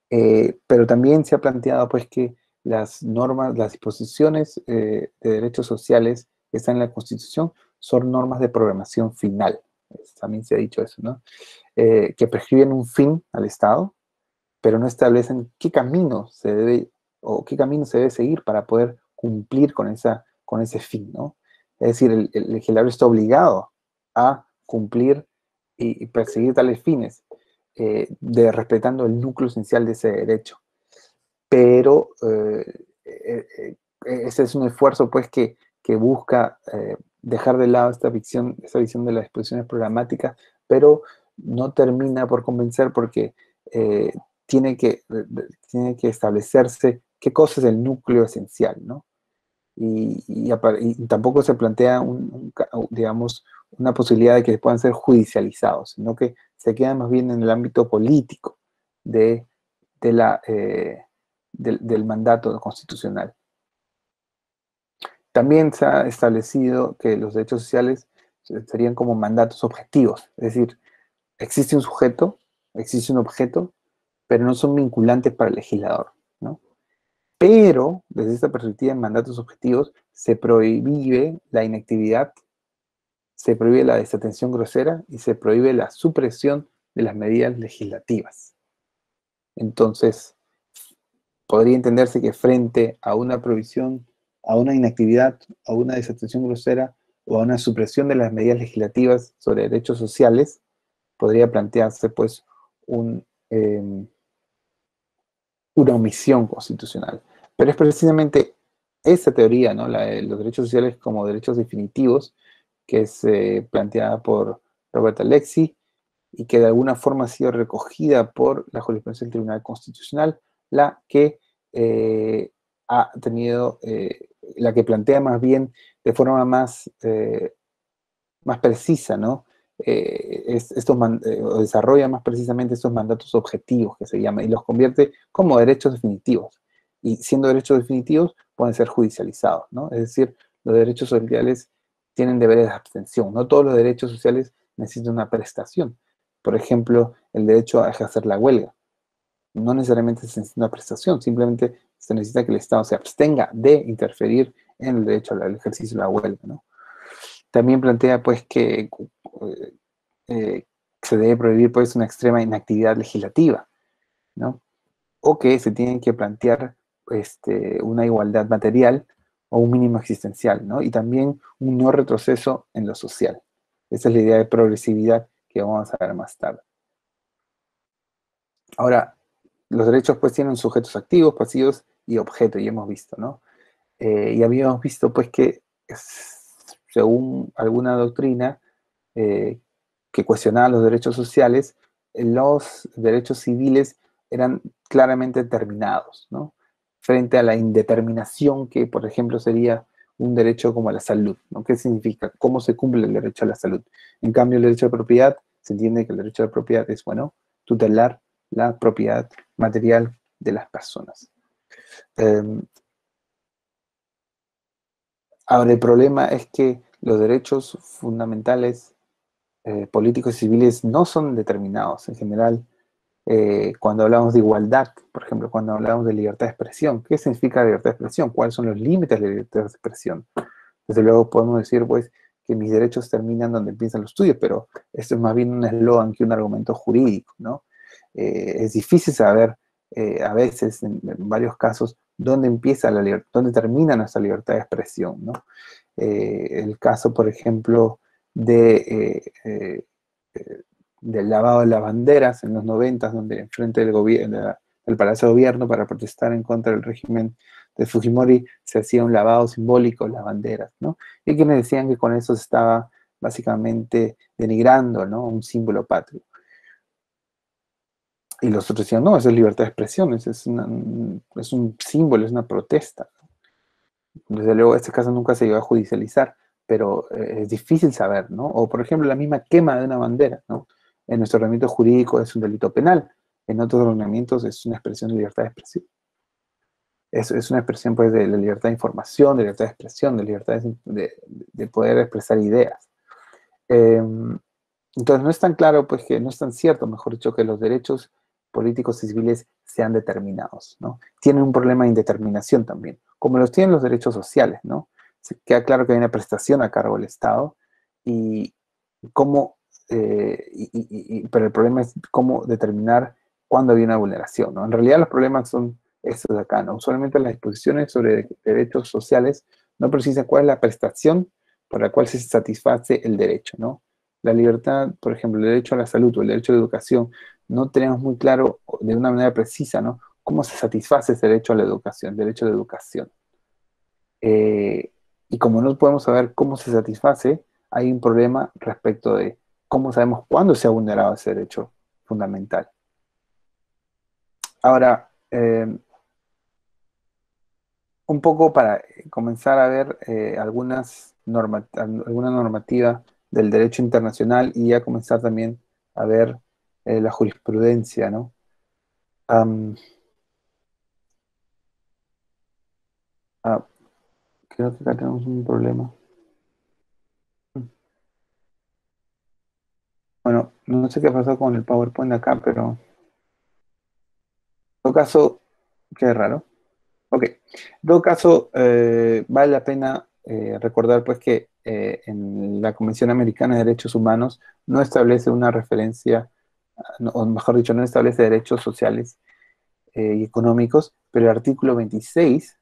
Pero también se ha planteado pues que las normas, las disposiciones de derechos sociales que están en la Constitución son normas de programación final. También se ha dicho eso, ¿no? Que prescriben un fin al Estado, pero no establecen qué camino se debe o qué camino se debe seguir para poder cumplir con ese fin, ¿no? Es decir, el legislador está obligado a cumplir y perseguir tales fines, respetando el núcleo esencial de ese derecho. Pero ese es un esfuerzo pues que busca dejar de lado esta visión de las disposiciones programáticas, pero no termina por convencer porque eh, tiene que, tiene que establecerse qué cosa es el núcleo esencial, ¿no? Y tampoco se plantea, digamos, una posibilidad de que puedan ser judicializados, sino que se quedan más bien en el ámbito político de, de la, del mandato constitucional. También se ha establecido que los derechos sociales serían como mandatos objetivos, es decir, existe un sujeto, existe un objeto, pero no son vinculantes para el legislador, ¿no? Pero, desde esta perspectiva en mandatos objetivos, se prohíbe la inactividad se prohíbe la desatención grosera y se prohíbe la supresión de las medidas legislativas. Entonces, podría entenderse que frente a una prohibición, a una inactividad, a una desatención grosera o a una supresión de las medidas legislativas sobre derechos sociales, podría plantearse pues un, una omisión constitucional. Pero es precisamente esa teoría, ¿no? La de los derechos sociales como derechos definitivos, que es planteada por Robert Alexi y que de alguna forma ha sido recogida por la jurisprudencia del Tribunal Constitucional, la que ha tenido, la que plantea más bien de forma más precisa, ¿no? O desarrolla más precisamente estos mandatos objetivos que se llaman y los convierte como derechos definitivos. Y siendo derechos definitivos, pueden ser judicializados, ¿no? Es decir, los derechos sociales tienen deberes de abstención. No todos los derechos sociales necesitan una prestación. Por ejemplo, el derecho a ejercer la huelga. No necesariamente se necesita una prestación, simplemente se necesita que el Estado se abstenga de interferir en el derecho al ejercicio de la huelga, ¿no? También plantea pues que eh, se debe prohibir pues una extrema inactividad legislativa, ¿no? O que se tiene que plantear una igualdad material o un mínimo existencial, ¿no? Y también un no retroceso en lo social. Esa es la idea de progresividad que vamos a ver más tarde. Ahora, los derechos pues tienen sujetos activos, pasivos y objeto, y hemos visto, ¿no? Y habíamos visto pues que según alguna doctrina que cuestionaba los derechos sociales, los derechos civiles eran claramente determinados, ¿no? Frente a la indeterminación que, por ejemplo, sería un derecho como a la salud, ¿no? ¿Qué significa? ¿Cómo se cumple el derecho a la salud? En cambio, el derecho de propiedad, se entiende que el derecho de propiedad es, bueno, tutelar la propiedad material de las personas. Ahora, el problema es que los derechos fundamentales políticos y civiles no son determinados. En general, cuando hablamos de igualdad, por ejemplo, cuando hablamos de libertad de expresión, ¿qué significa libertad de expresión? ¿Cuáles son los límites de la libertad de expresión? Desde luego podemos decir, pues, que mis derechos terminan donde empiezan los tuyos, pero esto es más bien un eslogan que un argumento jurídico, ¿no? Es difícil saber, a veces, en varios casos, dónde empieza la libertad, dónde termina nuestra libertad de expresión, ¿no? El caso, por ejemplo, del lavado de las banderas en los 90, donde enfrente del gobierno, del Palacio de Gobierno, para protestar en contra del régimen de Fujimori, se hacía un lavado simbólico de las banderas, ¿no? Y quienes decían que con eso se estaba básicamente denigrando, ¿no? Un símbolo patrio. Y los otros decían, no, eso es libertad de expresión, es un símbolo, es una protesta. Desde luego, este caso nunca se llegó a judicializar, pero es difícil saber, ¿no? O, por ejemplo, la misma quema de una bandera, ¿no? En nuestro ordenamiento jurídico es un delito penal, en otros ordenamientos es una expresión de libertad de expresión. Es una expresión, pues, de la libertad de información, de libertad de expresión, de libertad de poder expresar ideas. Entonces, no es tan claro, pues, que no es tan cierto, mejor dicho, que los derechos políticos y civiles sean determinados, ¿no? Tienen un problema de indeterminación también, como los tienen los derechos sociales, ¿no? Se queda claro que hay una prestación a cargo del Estado y cómo, pero el problema es cómo determinar cuándo hay una vulneración, ¿no? En realidad los problemas son estos de acá, ¿no? Usualmente las disposiciones sobre derechos sociales no precisan cuál es la prestación por la cual se satisface el derecho, ¿no? La libertad, por ejemplo, el derecho a la salud o el derecho a la educación, no tenemos muy claro de una manera precisa, ¿no? Cómo se satisface ese derecho a la educación, derecho a la educación. Eh, y como no podemos saber cómo se satisface, hay un problema respecto de cómo sabemos cuándo se ha vulnerado ese derecho fundamental. Ahora, un poco para comenzar a ver alguna normativa del derecho internacional y ya comenzar también a ver la jurisprudencia, ¿no? Am, ah, creo que acá tenemos un problema. Bueno, no sé qué pasó con el PowerPoint acá, pero en todo caso, qué raro. Ok, en todo caso, vale la pena recordar pues que en la Convención Americana de Derechos Humanos no establece una referencia, o mejor dicho, no establece derechos sociales y económicos, pero el artículo 26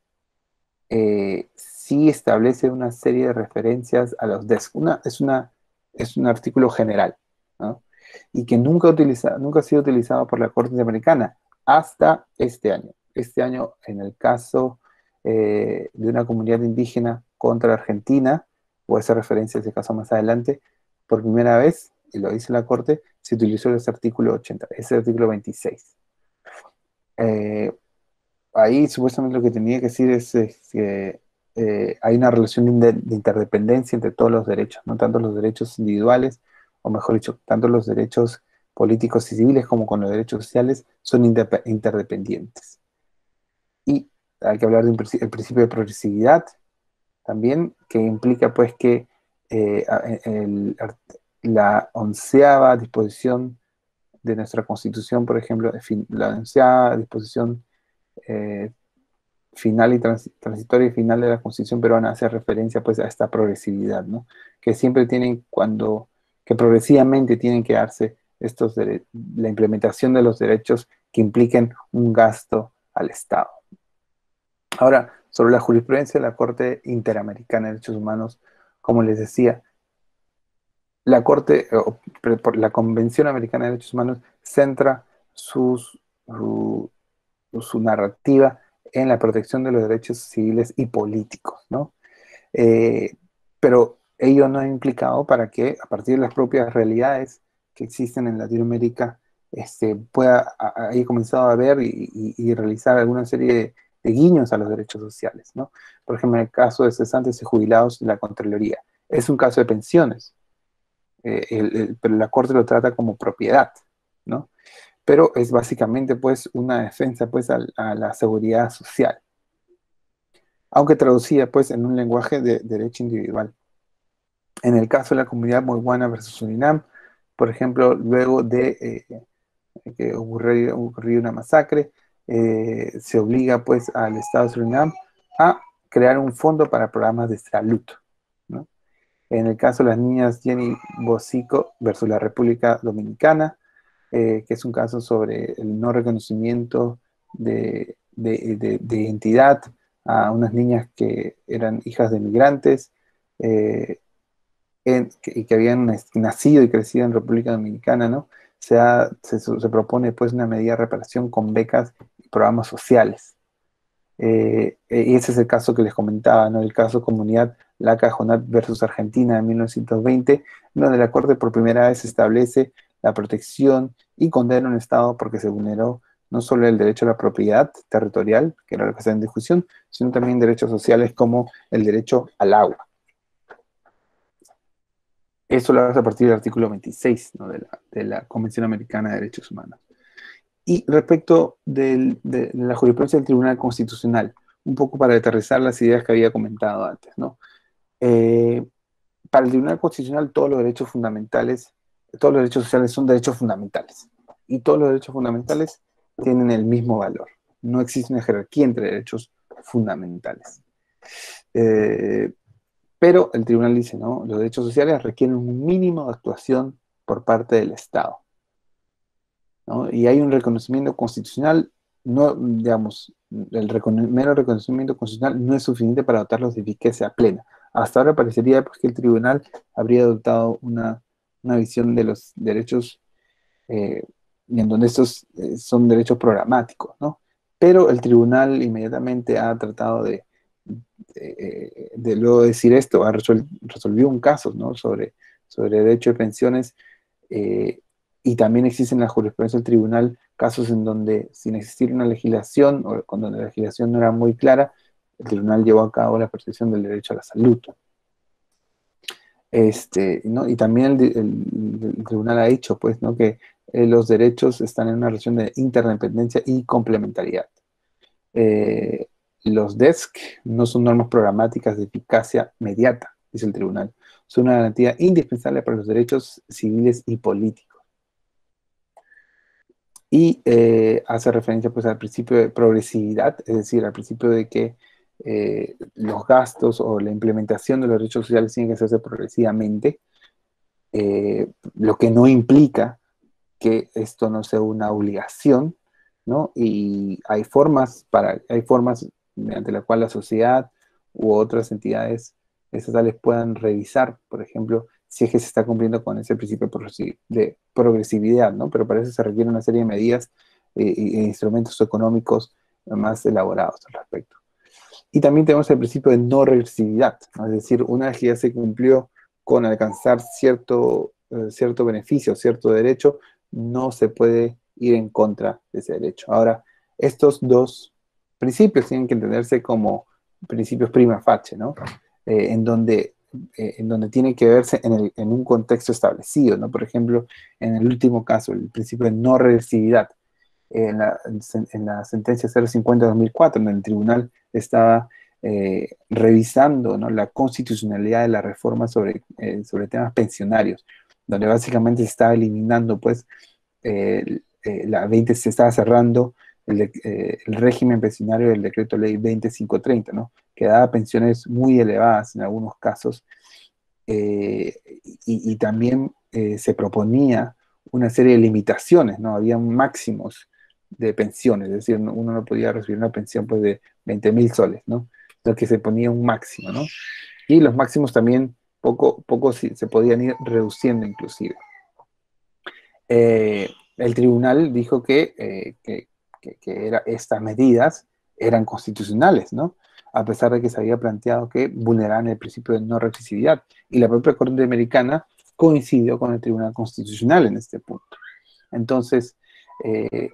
sí establece una serie de referencias a los DESC. Es un artículo general, ¿no? Y que nunca ha sido utilizado por la Corte Interamericana hasta este año. Este año, en el caso de una comunidad indígena contra Argentina, o esa referencia, ese caso más adelante, por primera vez, y lo dice la Corte, se utilizó ese artículo 80, ese artículo 26. Eh, Ahí supuestamente lo que tenía que decir es que hay una relación de interdependencia entre todos los derechos, no tanto los derechos individuales, o mejor dicho, tanto los derechos políticos y civiles como con los derechos sociales son interdependientes. Y hay que hablar de el principio de progresividad también, que implica pues que la 11ª disposición de nuestra Constitución, por ejemplo, la 11ª disposición eh, final y transitoria y final de la Constitución peruana hace referencia pues a esta progresividad, ¿no? Que siempre que progresivamente tienen que darse la implementación de los derechos que impliquen un gasto al Estado. Ahora, sobre la jurisprudencia de la Corte Interamericana de Derechos Humanos, como les decía, la Convención Americana de Derechos Humanos centra su, su narrativa en la protección de los derechos civiles y políticos, ¿no? Eh, pero ello no ha implicado para que, a partir de las propias realidades que existen en Latinoamérica, haya comenzado a ver y realizar alguna serie de guiños a los derechos sociales, ¿no? Por ejemplo, en el caso de cesantes y jubilados, la Contraloría. Es un caso de pensiones, pero la Corte lo trata como propiedad, ¿no? Pero es básicamente pues una defensa pues a la seguridad social, aunque traducida pues en un lenguaje de derecho individual. En el caso de la comunidad Moiguana versus Surinam, por ejemplo, luego de que ocurrió una masacre, se obliga pues al Estado de Surinam a crear un fondo para programas de salud, ¿no? En el caso de las niñas Jenny Bosico versus la República Dominicana, que es un caso sobre el no reconocimiento de identidad a unas niñas que eran hijas de migrantes y que habían nacido y crecido en República Dominicana, ¿no? Se propone pues una medida de reparación con becas y programas sociales. Y ese es el caso que les comentaba, ¿no? El caso Comunidad Laca Jonat versus Argentina de 1920, donde la Corte por primera vez establece la protección y condena a un Estado porque se vulneró no solo el derecho a la propiedad territorial, que era lo que está en discusión, sino también derechos sociales como el derecho al agua. Eso lo hace a partir del artículo 26, ¿no? de la Convención Americana de Derechos Humanos. Y respecto de la jurisprudencia del Tribunal Constitucional, un poco para aterrizar las ideas que había comentado antes, ¿no? Eh, para el Tribunal Constitucional todos los derechos fundamentales, todos los derechos sociales son derechos fundamentales. Y todos los derechos fundamentales tienen el mismo valor. No existe una jerarquía entre derechos fundamentales. Pero el tribunal dice, ¿no? Los derechos sociales requieren un mínimo de actuación por parte del Estado, ¿no? Y hay un reconocimiento constitucional, no, digamos, mero reconocimiento constitucional no es suficiente para dotarlos de eficacia plena. Hasta ahora parecería pues, que el tribunal habría adoptado una visión de los derechos en donde estos son derechos programáticos, ¿no? Pero el tribunal inmediatamente ha tratado de luego decir esto, resolvió un caso, ¿no? sobre derecho de pensiones, y también existen en la jurisprudencia del tribunal casos en donde sin existir una legislación o cuando la legislación no era muy clara, el tribunal llevó a cabo la protección del derecho a la salud. ¿No? Y también el tribunal ha dicho pues, ¿no? que los derechos están en una relación de interdependencia y complementariedad. Eh, los DESC no son normas programáticas de eficacia mediata, dice el tribunal. Son una garantía indispensable para los derechos civiles y políticos. Y hace referencia pues al principio de progresividad, es decir, al principio de que los gastos o la implementación de los derechos sociales tiene que hacerse progresivamente, lo que no implica que esto no sea una obligación, ¿no? Y hay formas mediante la cual la sociedad u otras entidades estatales puedan revisar, por ejemplo, si es que se está cumpliendo con ese principio de progresividad, ¿no? Pero para eso se requiere una serie de medidas e instrumentos económicos más elaborados al respecto. Y también tenemos el principio de no regresividad, ¿no? Es decir, una vez que ya se cumplió con alcanzar cierto beneficio, cierto derecho, no se puede ir en contra de ese derecho. Ahora, estos dos principios tienen que entenderse como principios prima facie, ¿no? Eh, en donde, en donde tiene que verse en un contexto establecido, ¿no? Por ejemplo, en el último caso, el principio de no regresividad, en la sentencia 050-2004, en el tribunal estaba revisando, ¿no?, la constitucionalidad de la reforma sobre temas pensionarios, donde básicamente se estaba eliminando, pues, se estaba cerrando el régimen pensionario del decreto ley 20530, ¿no?, que daba pensiones muy elevadas en algunos casos, y también se proponía una serie de limitaciones, ¿no? Había máximos de pensiones, es decir, uno no podía recibir una pensión, pues, de 20.000 soles, ¿no? Lo que se ponía un máximo, ¿no? Y los máximos también poco se podían ir reduciendo inclusive. El tribunal dijo que estas medidas eran constitucionales, ¿no? A pesar de que se había planteado que vulneraban el principio de no regresividad. Y la propia Corte Americana coincidió con el Tribunal Constitucional en este punto. Entonces, eh,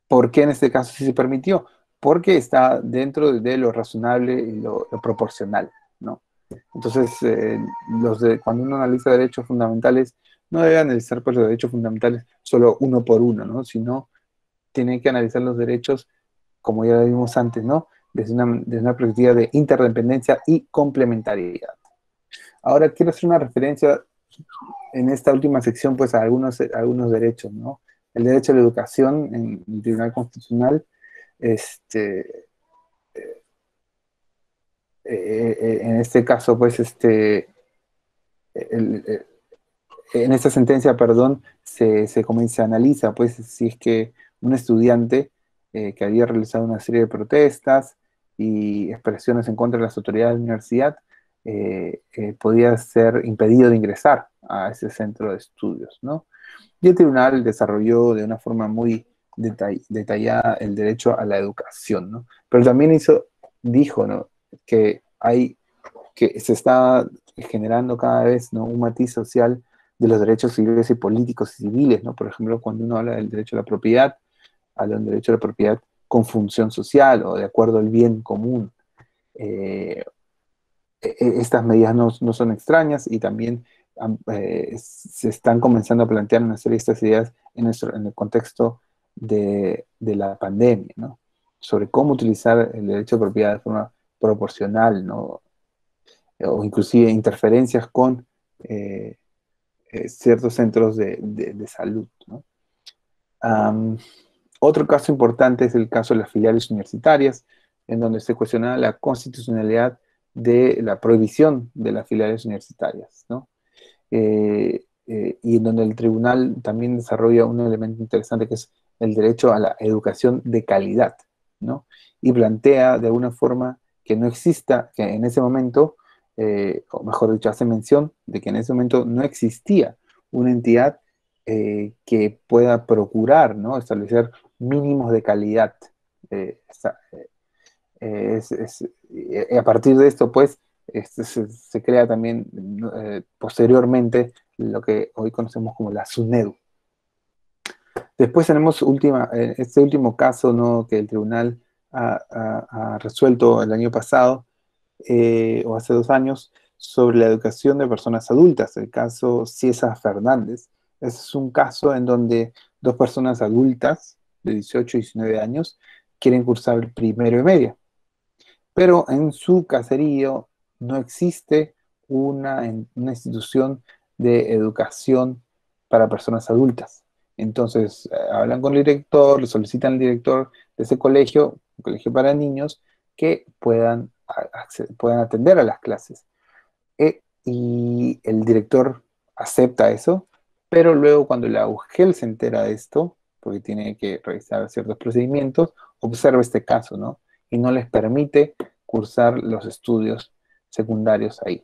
¿por qué en este caso sí se permitió? Porque está dentro de lo razonable y lo proporcional, ¿no? Entonces, cuando uno analiza derechos fundamentales, no debe analizar, pues, los derechos fundamentales solo uno por uno, ¿no? Sino tiene que analizar los derechos, como ya vimos antes, ¿no? Desde una perspectiva de interdependencia y complementariedad. Ahora quiero hacer una referencia en esta última sección, pues, a algunos derechos, ¿no? El derecho a la educación en el Tribunal Constitucional, este, en este caso, pues, el, en esta sentencia, perdón, se analiza, pues, si es que un estudiante que había realizado una serie de protestas y expresiones en contra de las autoridades de la universidad, podía ser impedido de ingresar a ese centro de estudios, ¿no? Y el tribunal desarrolló de una forma muy detallada el derecho a la educación, ¿no? Pero también dijo, ¿no?, que que se está generando cada vez, ¿no?, un matiz social de los derechos civiles y políticos y civiles, ¿no? Por ejemplo, cuando uno habla del derecho a la propiedad, habla de un derecho a la propiedad con función social o de acuerdo al bien común. Eh, Estas medidas no son extrañas y también se están comenzando a plantear una serie de estas ideas en el contexto de la pandemia, ¿no? Sobre cómo utilizar el derecho de propiedad de forma proporcional, ¿no? O inclusive interferencias con eh, ciertos centros de salud, ¿no? Um, Otro caso importante es el caso de las filiales universitarias, en donde se cuestionaba la constitucionalidad de la prohibición de las filiales universitarias, ¿no? Y en donde el tribunal también desarrolla un elemento interesante que es el derecho a la educación de calidad, ¿no? Y plantea de alguna forma que no exista, que en ese momento, o mejor dicho, hace mención de que en ese momento no existía una entidad que pueda procurar, ¿no?, establecer mínimos de calidad. Eh, esta- a partir de esto, pues, se crea también posteriormente lo que hoy conocemos como la SUNEDU. Después tenemos este último caso, ¿no?, que el tribunal ha resuelto el año pasado, o hace 2 años, sobre la educación de personas adultas, el caso Ciesa Fernández. Ese es un caso en donde dos personas adultas de 18 y 19 años quieren cursar primero y media, pero en su caserío no existe una institución de educación para personas adultas. Entonces, hablan con el director, le solicitan al director de ese colegio, un colegio para niños, que puedan atender a las clases. Y el director acepta eso, pero luego cuando la UGEL se entera de esto, porque tiene que revisar ciertos procedimientos, observa este caso, ¿no? Y no les permite cursar los estudios secundarios ahí.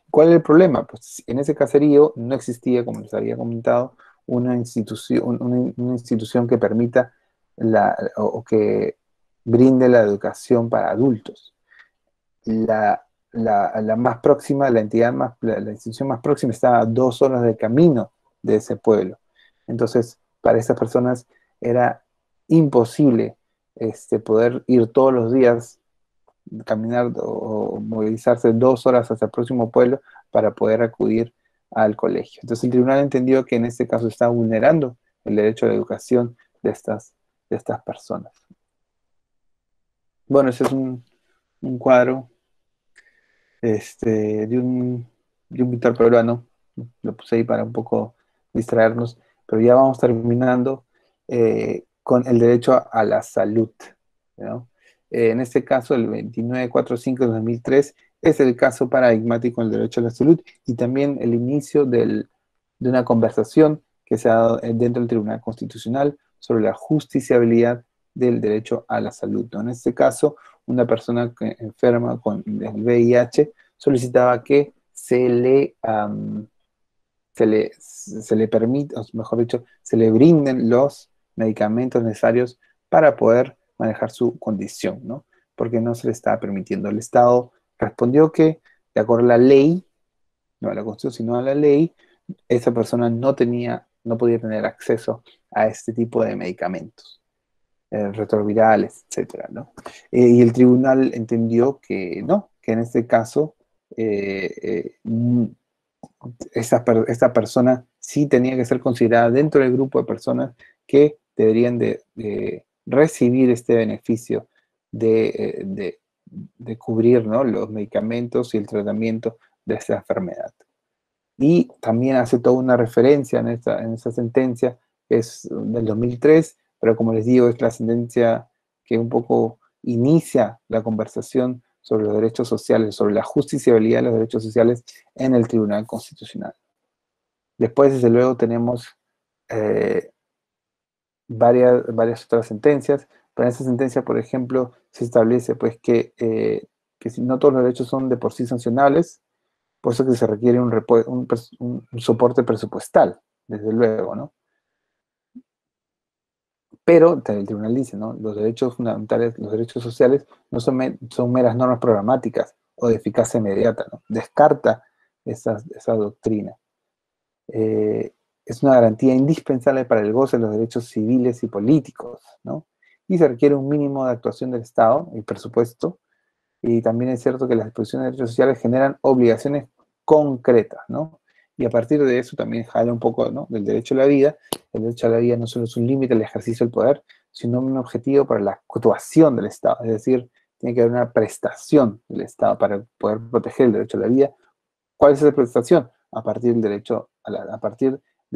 ¿Cuál es el problema? Pues en ese caserío no existía, como les había comentado, una institución que permita o que brinde la educación para adultos. La más próxima, la institución más próxima está a 2 horas de camino de ese pueblo. Entonces, para esas personas era imposible poder ir todos los días, caminar o movilizarse 2 horas hasta el próximo pueblo para poder acudir al colegio. Entonces, el tribunal entendió que en este caso está vulnerando el derecho a la educación de estas personas. Bueno, ese es un cuadro de un pintor peruano. Lo puse ahí para un poco distraernos, pero ya vamos terminando con el derecho a la salud, ¿no? En este caso, el 2945 de 2003 es el caso paradigmático del derecho a la salud y también el inicio de una conversación que se ha dado dentro del Tribunal Constitucional sobre la justiciabilidad del derecho a la salud, ¿no? En este caso, una persona enferma con el VIH solicitaba que se le permita, o mejor dicho, se le brinden los medicamentos necesarios para poder manejar su condición, ¿no? Porque no se le estaba permitiendo. El Estado respondió que, de acuerdo a la ley, no a la Constitución, sino a la ley, esa persona no podía tener acceso a este tipo de medicamentos, retrovirales, etcétera, ¿no? Y el tribunal entendió que no, que en este caso esta persona sí tenía que ser considerada dentro del grupo de personas que deberían de recibir este beneficio de cubrir, ¿no?, los medicamentos y el tratamiento de esta enfermedad. Y también hace toda una referencia en esta sentencia, que es del 2003, pero como les digo, es la sentencia que un poco inicia la conversación sobre los derechos sociales, sobre la justiciabilidad de los derechos sociales en el Tribunal Constitucional. Después, desde luego, tenemos eh, varias otras sentencias, pero en esta sentencia, por ejemplo, se establece pues que si no todos los derechos son de por sí sancionables, por eso que se requiere un soporte presupuestal, desde luego, ¿no? Pero el tribunal dice, ¿no?, los derechos fundamentales, los derechos sociales, no son meras normas programáticas o de eficacia inmediata, ¿no? Descarta esa doctrina. Eh, es una garantía indispensable para el goce de los derechos civiles y políticos, ¿no? Y se requiere un mínimo de actuación del Estado, el presupuesto, y también es cierto que las disposiciones de derechos sociales generan obligaciones concretas, ¿no? Y a partir de eso también jala un poco, ¿no?, del derecho a la vida. El derecho a la vida no solo es un límite al ejercicio del poder, sino un objetivo para la actuación del Estado. Es decir, tiene que haber una prestación del Estado para poder proteger el derecho a la vida. ¿Cuál es esa prestación? A partir de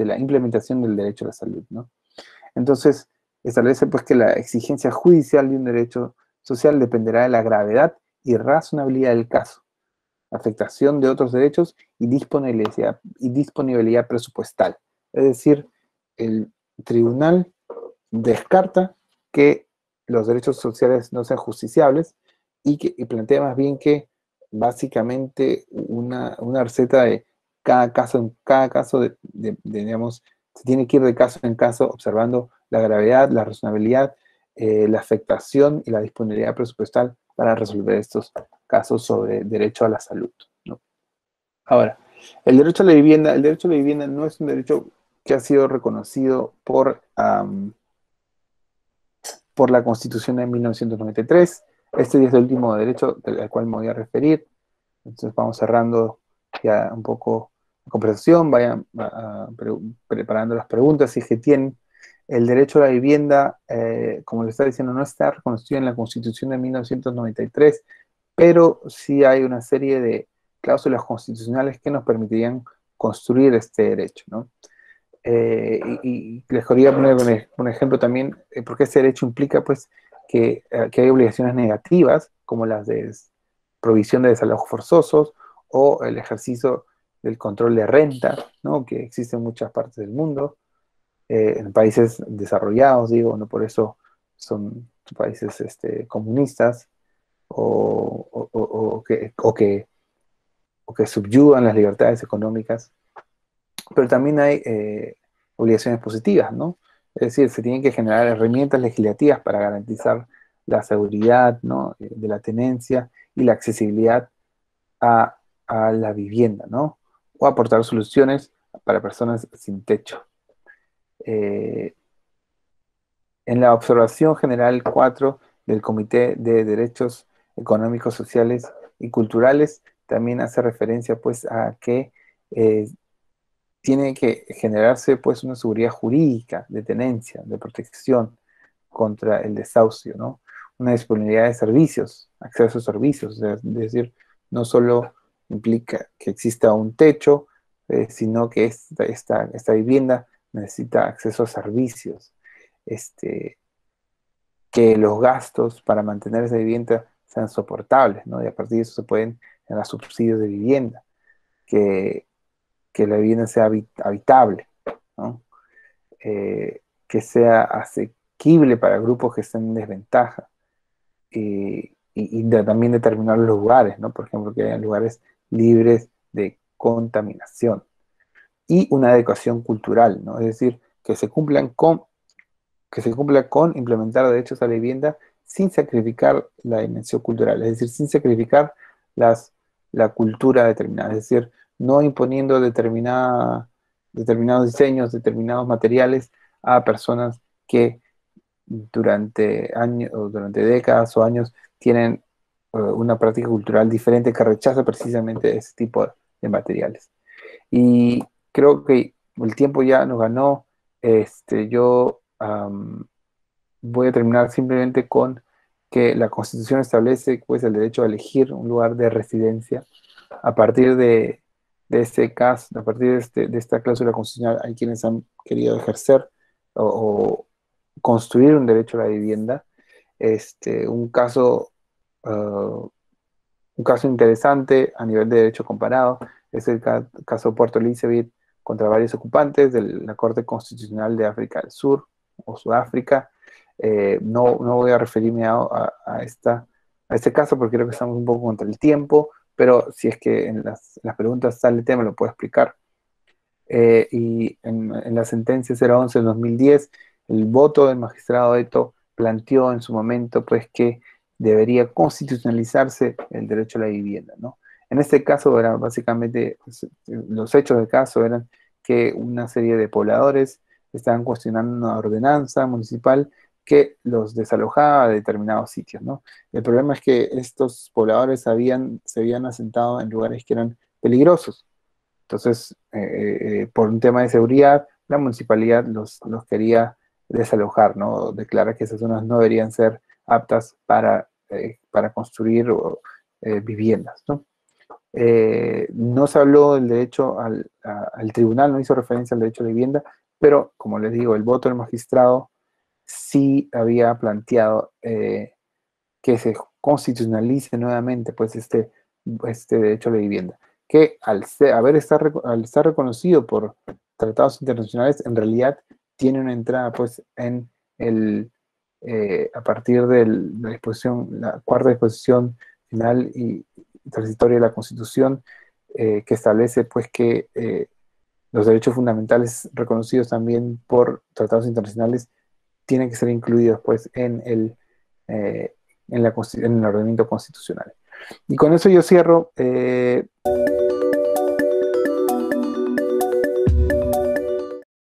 la implementación del derecho a la salud, ¿no? Entonces, establece pues que la exigencia judicial de un derecho social dependerá de la gravedad y razonabilidad del caso, afectación de otros derechos y disponibilidad presupuestal. Es decir, el tribunal descarta que los derechos sociales no sean justiciables y plantea más bien que básicamente una receta de cada caso digamos, se tiene que ir de caso en caso observando la gravedad, la razonabilidad, la afectación y la disponibilidad presupuestal para resolver estos casos sobre derecho a la salud, ¿no? Ahora, el derecho a la vivienda no es un derecho que ha sido reconocido por la Constitución de 1993. Este es el último derecho al cual me voy a referir. Entonces vamos cerrando ya un poco la conversación, vayan preparando las preguntas si es que tienen. El derecho a la vivienda, como le estaba diciendo, no está reconocido en la Constitución de 1993, pero sí hay una serie de cláusulas constitucionales que nos permitirían construir este derecho, ¿no? Y les quería poner un ejemplo también, porque este derecho implica, pues, que hay obligaciones negativas, como las de provisión de desalojos forzosos o el ejercicio del control de renta, ¿no? Que existe en muchas partes del mundo, en países desarrollados, digo, no por eso son países comunistas o que subyugan las libertades económicas, pero también hay obligaciones positivas, ¿no? Es decir, se tienen que generar herramientas legislativas para garantizar la seguridad, ¿no? De la tenencia y la accesibilidad a, a la vivienda, ¿no? O aportar soluciones para personas sin techo. Eh, en la observación general 4 del Comité de Derechos Económicos, Sociales y Culturales, también hace referencia pues a que eh, tiene que generarse pues una seguridad jurídica de tenencia, de protección contra el desahucio, ¿no? Una disponibilidad de servicios, acceso a servicios, es decir, no solo implica que exista un techo, sino que esta vivienda necesita acceso a servicios, este, que los gastos para mantener esa vivienda sean soportables, ¿no? Y a partir de eso se pueden generar subsidios de vivienda, que, que la vivienda sea habitable, ¿no? Que sea asequible para grupos que estén en desventaja, también determinar los lugares, ¿no? Por ejemplo, que haya lugares libres de contaminación y una adecuación cultural, ¿no? Es decir, que se cumpla con implementar derechos a la vivienda sin sacrificar la dimensión cultural, es decir, sin sacrificar las, la cultura determinada, es decir, no imponiendo determinados diseños, determinados materiales a personas que durante años o durante décadas o años tienen una práctica cultural diferente que rechaza precisamente ese tipo de materiales. Y creo que el tiempo ya nos ganó. Yo voy a terminar simplemente con que la Constitución establece pues, el derecho a elegir un lugar de residencia. A partir de este caso, a partir de esta cláusula constitucional, hay quienes han querido ejercer o construir un derecho a la vivienda. Un caso, un caso interesante a nivel de derecho comparado es el caso Puerto Elizabeth contra varios ocupantes de la Corte Constitucional de África del Sur o Sudáfrica. No voy a referirme a este caso porque creo que estamos un poco contra el tiempo, pero si es que en las preguntas sale el tema, lo puedo explicar. Y en la sentencia 011 del 2010, el voto del magistrado Eto planteó en su momento pues, que debería constitucionalizarse el derecho a la vivienda, ¿no? En este caso, era básicamente, pues, los hechos del caso eran que una serie de pobladores estaban cuestionando una ordenanza municipal que los desalojaba de determinados sitios, ¿no? El problema es que estos pobladores se habían asentado en lugares que eran peligrosos. Entonces, por un tema de seguridad, la municipalidad los quería desalojar, ¿no? Declara que esas zonas no deberían ser aptas para construir viviendas, ¿no? No se habló del derecho al tribunal, no hizo referencia al derecho a la vivienda, pero como les digo, el voto del magistrado sí había planteado que se constitucionalice nuevamente pues este derecho a la vivienda, que al estar reconocido por tratados internacionales, en realidad tiene una entrada pues a partir de la disposición, la cuarta disposición final y transitoria de la Constitución, que establece pues que los derechos fundamentales reconocidos también por tratados internacionales tienen que ser incluidos pues eh, en el ordenamiento constitucional. Y con eso yo cierro.